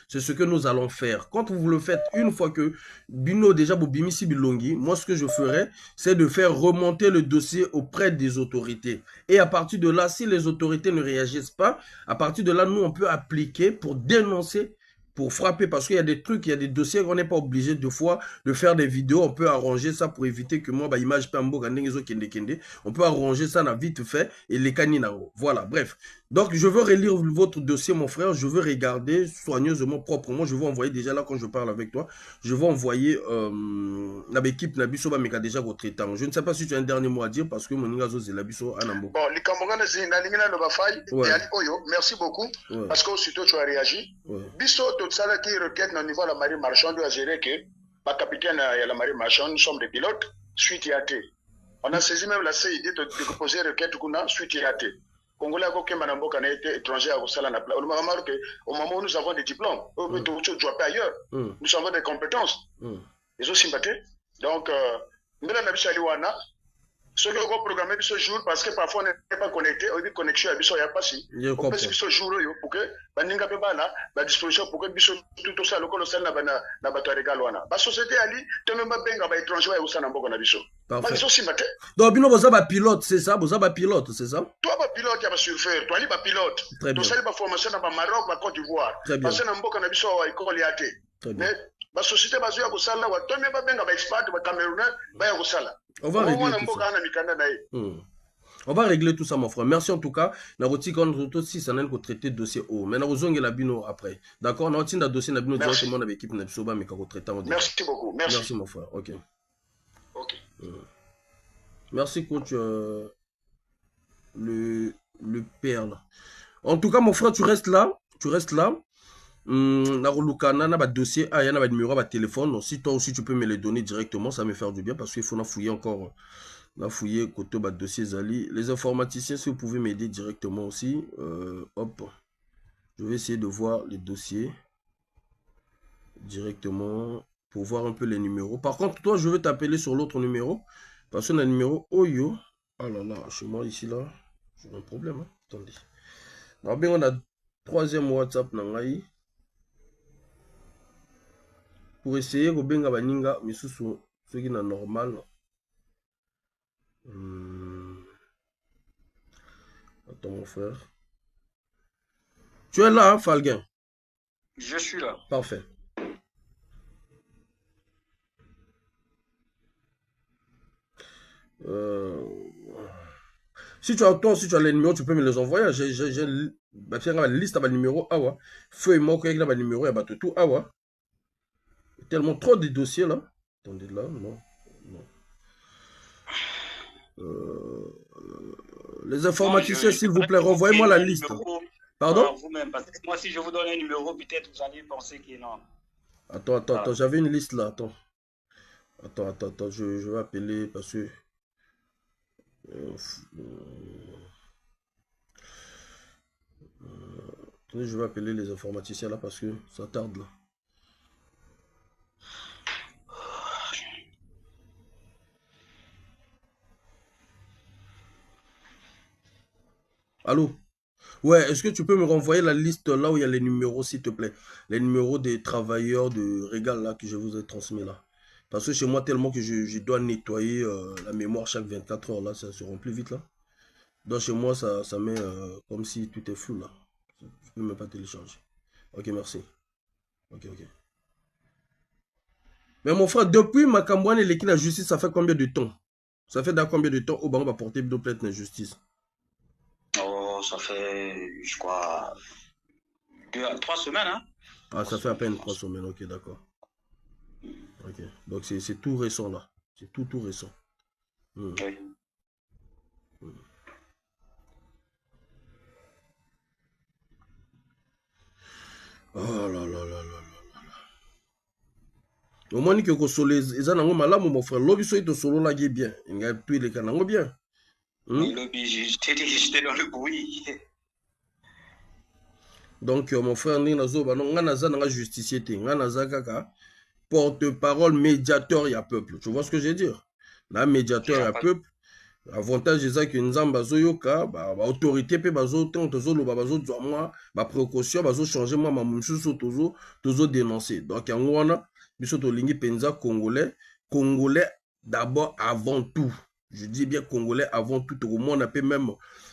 c'est ce que nous allons faire. Quand vous le faites une fois que Bino déjà Bobimisi Bilongi, moi ce que je ferai, c'est de faire remonter le dossier auprès des autorités. Et à partir de là, si les autorités ne réagissent pas, à partir de là, nous on peut appliquer pour dénoncer, pour frapper, parce qu'il y a des trucs, il y a des dossiers qu'on n'est pas obligé de fois de faire des vidéos, on peut arranger ça pour éviter que moi, image on peut arranger ça vite fait et les caninao. Voilà, bref. Donc, je veux relire votre dossier, mon frère, je veux regarder soigneusement, proprement, je veux envoyer déjà là, quand je parle avec toi, je vais envoyer l'équipe Nabiso Meka déjà votre traitant. Je ne sais pas si tu as un dernier mot à dire, parce que mon Ningazo Zelabiso Anambo. Bon, les Camerounais, merci beaucoup, parce qu'aussitôt tu as réagi. Biso, tout ça qui requête au niveau de la marine marchande, doit gérer que le capitaine de la marine marchande, nous sommes des pilotes, suite IAT. On a saisi même la CID de poser requête suite IAT. Congolais qui ont été étrangers à Roussala. On a remarqué qu'au moment où nous avons des diplômes, nous ne jouons pas ailleurs. Nous avons des compétences. Ils ont sympathie. Donc, nous avons ce qui est programmé ce jour, parce que parfois on n'est pas connecté, on dit connexion à Bisso, il n'y a pas si. On peut ce jour pour que Baninga Pebana, la disposition pour que Bisso, tout ça, le colossal n'a pas de régalouana. La société a dit, tu n'as pas benga étranger au Sanambo na Bisso. Ils ont sympathie. Donc, vous avez un pilote, c'est ça? Vous avez un pilote, c'est ça? Toi, un pilote, tu as un surfeur, toi, tu as un pilote. Très bien. Tu as une formation dans le Maroc, la Côte d'Ivoire. Très bien. Parce que Nambo na Bisso, il y a mais la société basée à Roussala, tu n'as pas benga expert, Camerounais, à Roussala. On va régler tout ça. On va régler tout ça, mon frère. Merci en tout cas. Si ça n'a pas traité le dossier haut. Mais nous allons la bino après. D'accord? On a un dossier directement avec l'équipe Napsoba, mais merci beaucoup. Merci, mon frère. Ok. Merci, coach. Le perle. En tout cas, mon frère, tu restes là. Na dossier, il y a un numéro à téléphone. Donc, si toi aussi tu peux me les donner directement, ça me faire du bien, parce qu'il faut fouiller encore. Fouiller côté dossier Zali. Les informaticiens, si vous pouvez m'aider directement aussi. Hop. Je vais essayer de voir les dossiers directement pour voir un peu les numéros. Par contre, toi, je vais t'appeler sur l'autre numéro. Parce qu'on a le numéro Oyo. Ah là là, chez moi ici là, j'ai un problème. Hein. Attendez. Alors, bien, on a 3e WhatsApp Nangai. Pour essayer de benga baninga, mais ce qui est normal. Attends, mon frère. Tu es là, hein, Falguin? Je suis là. Parfait. Si tu as les numéros, tu peux me les envoyer. J'ai la liste de numéros. Ah ouais. Feuille moi avec le numéro, il y a tout. Ah ouais. Tellement trop de dossiers là. Attendez là, non. Les informaticiens, s'il vous plaît, renvoyez-moi la liste. Pardon? Vous-même, parce que moi, si je vous donne un numéro, peut-être vous allez penser qu'il est non. Attends, j'avais une liste là. Attends, je vais appeler parce que. Je vais appeler les informaticiens là parce que ça tarde là. Allô? Ouais, est-ce que tu peux me renvoyer la liste là où il y a les numéros, s'il te plaît? Les numéros des travailleurs de Régal là que je vous ai transmis là. Parce que chez moi, tellement que je dois nettoyer la mémoire chaque 24 heures là, ça se remplit vite là. Donc chez moi, ça met comme si tout est flou là. ne m'a pas téléchargé. Ok, merci. Ok. Mais mon frère, depuis ma Cambouane et l'équipe de la justice, ça fait combien de temps? Ça fait dans combien de temps Obama va porter deux plaintes de justice? Oh, ça fait, je crois, 3 semaines, hein? Ah, ça fait à peine 3 semaines, ok, d'accord. Ok, donc c'est tout récent là. C'est tout récent. Oui. Oh là là. Au moins, il y a solo, ils ont malamu, mon frère. Lobby soit de solo là, bien. Il y a tout les canaux bien. Oui, lobby, j'étais dans le bruit. Donc, mon frère, nous avons justicier, nous avons porte-parole, médiateur, il y a peuple. Tu vois ce que je veux dire? Là, médiateur, il y a peuple. Avantage c'est que nous avons autorité pe bazo tant tozo lo bazo doit moi ba précaution bazo changer moi ma mususu tozo dénoncer. Donc en wana biso to lingi penza congolais d'abord avant tout. Je dis bien congolais avant tout au monde on peut même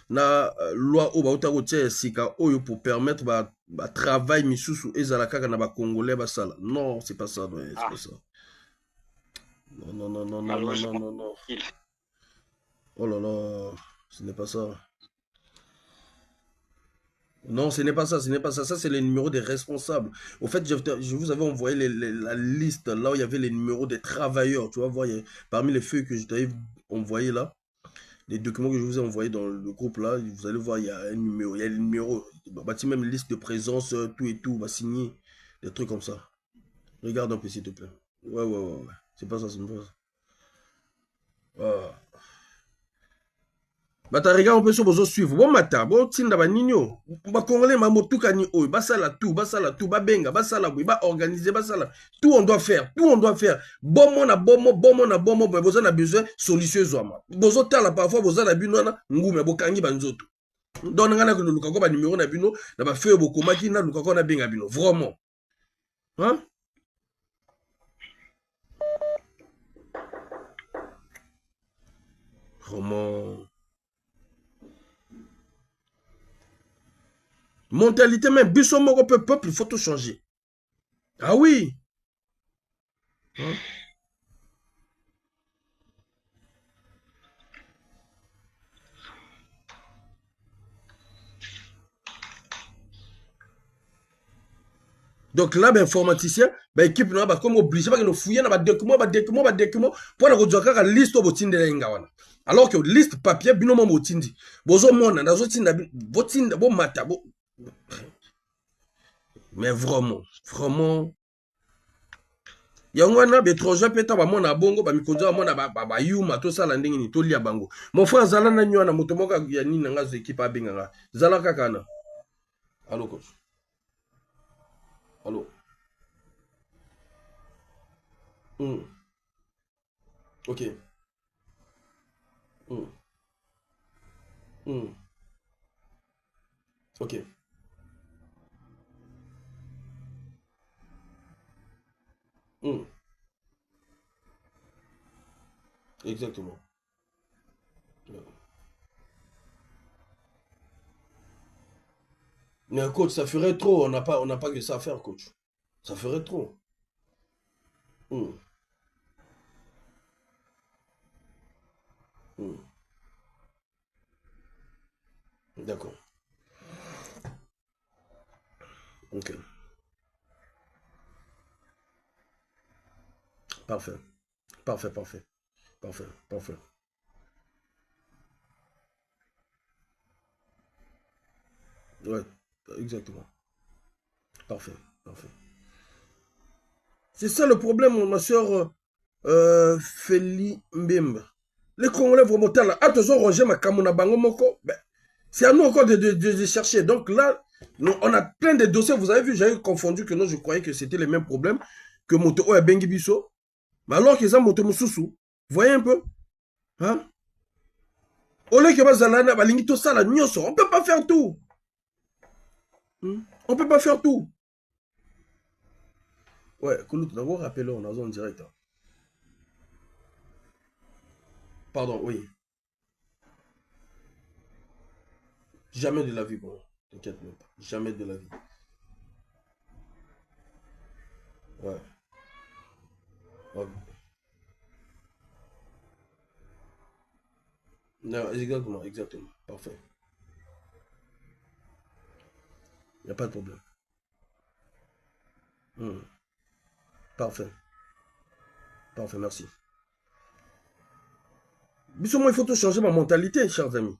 na loi o ba utako tche sika oyo pour permettre ba travail misusu ezala kaka na ba congolais ba sala. Non, c'est pas ça, c'est pas ça. Non. Oh là là, ce n'est pas ça. Non, ce n'est pas ça, Ça, c'est les numéros des responsables. Au fait, je vous avais envoyé la liste là où il y avait les numéros des travailleurs. Tu vas voir, parmi les feuilles que je t'avais envoyé là, les documents que je vous ai envoyés dans le groupe là, vous allez voir, il y a un numéro. Il y a le numéro, même liste de présence, tout et tout, va signer, des trucs comme ça. Regarde un peu, s'il te plaît. Ouais. C'est pas ça. Ah. Batariga on peut se suivre. Bon matin, bon tinda ba nino. Ba congolais ma motuka ni oy, basala tout, ba benga, basala boy, ba organiser, basala. Tout on doit faire. Bon mon na mais vous en avez besoin solution zoma. Bozo tala parfois vous en avez bino na ngume bokangi banzoto. Donc ngana ko luka ko ba numéro na bino na ba feu bokomaki na luka ko na benga bino. Vraiment. Hein? Vraiment. Mentalité même, biso moko peuple, il faut tout changer. Ah oui. Hein? Donc là, informaticien, équipe na comme obligé parce que nous fouiller na document pour na kojoka ka liste au botindela ingawana. Alors que liste papier bino mo botindi. Bozo mona nazo tinda botinda bo mata bo. Mais vraiment yangwana betroja peta ba mona bongo ba mikonzo mona ba yuma to sala ndenge ni to lia bango. Mon frère zala na nywana moto moka ya nini nga zo équipe abenganga. Zala kakana. Allô coach. Allô. Ok. Ok. Exactement. Mais coach, ça ferait trop. On n'a pas que ça à faire, coach. Ça ferait trop. D'accord. Ok. Parfait. Ouais, exactement. Parfait. C'est ça le problème, ma soeur Feli Mbembe. Les Congolais vont monter là. Ah, toujours Roger Makamuna Bango Moko. C'est à nous encore de chercher. Donc là, on a plein de dossiers. Vous avez vu, j'ai confondu que non, je croyais que c'était les mêmes problèmes que Moto Oya Bengi Biso. Mais alors qu'ils ont Moto Moussoussou. Voyez un peu. Hein? Au lieu que Bazalana, Balingito Sala, Nyoso, on ne peut pas faire tout. On peut pas faire tout. Ouais, Koulout, on va rappeler, on a en direct. Pardon, oui. Jamais de la vie, bon. T'inquiète même pas. Jamais de la vie. Ouais. Ouais. Non, exactement, exactement. Parfait. Il n'y a pas de problème. Parfait. Parfait, merci. Moi, il faut tout changer ma mentalité, chers amis.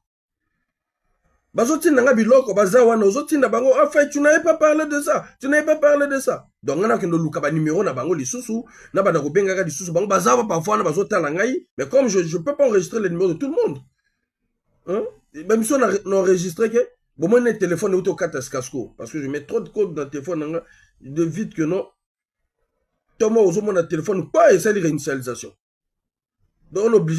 Bazotina nga biloko bazawana ozotina bango en fait tu n'avais pas parlé de ça. Tu n'avais pas parlé de ça. Donc on a que luka ba numéro na bango lisusu na ba ko benga lisusu bango bazawa parfois na bazotala ngai mais comme je peux pas enregistrer les numéros de tout le monde. Hein? Même si on a enregistré que bon moi le téléphone auto casco parce que je mets trop de codes dans le téléphone de vite que non. Toi moi ozo mon téléphone pas essayer de réinitialisation. Donc on est obligé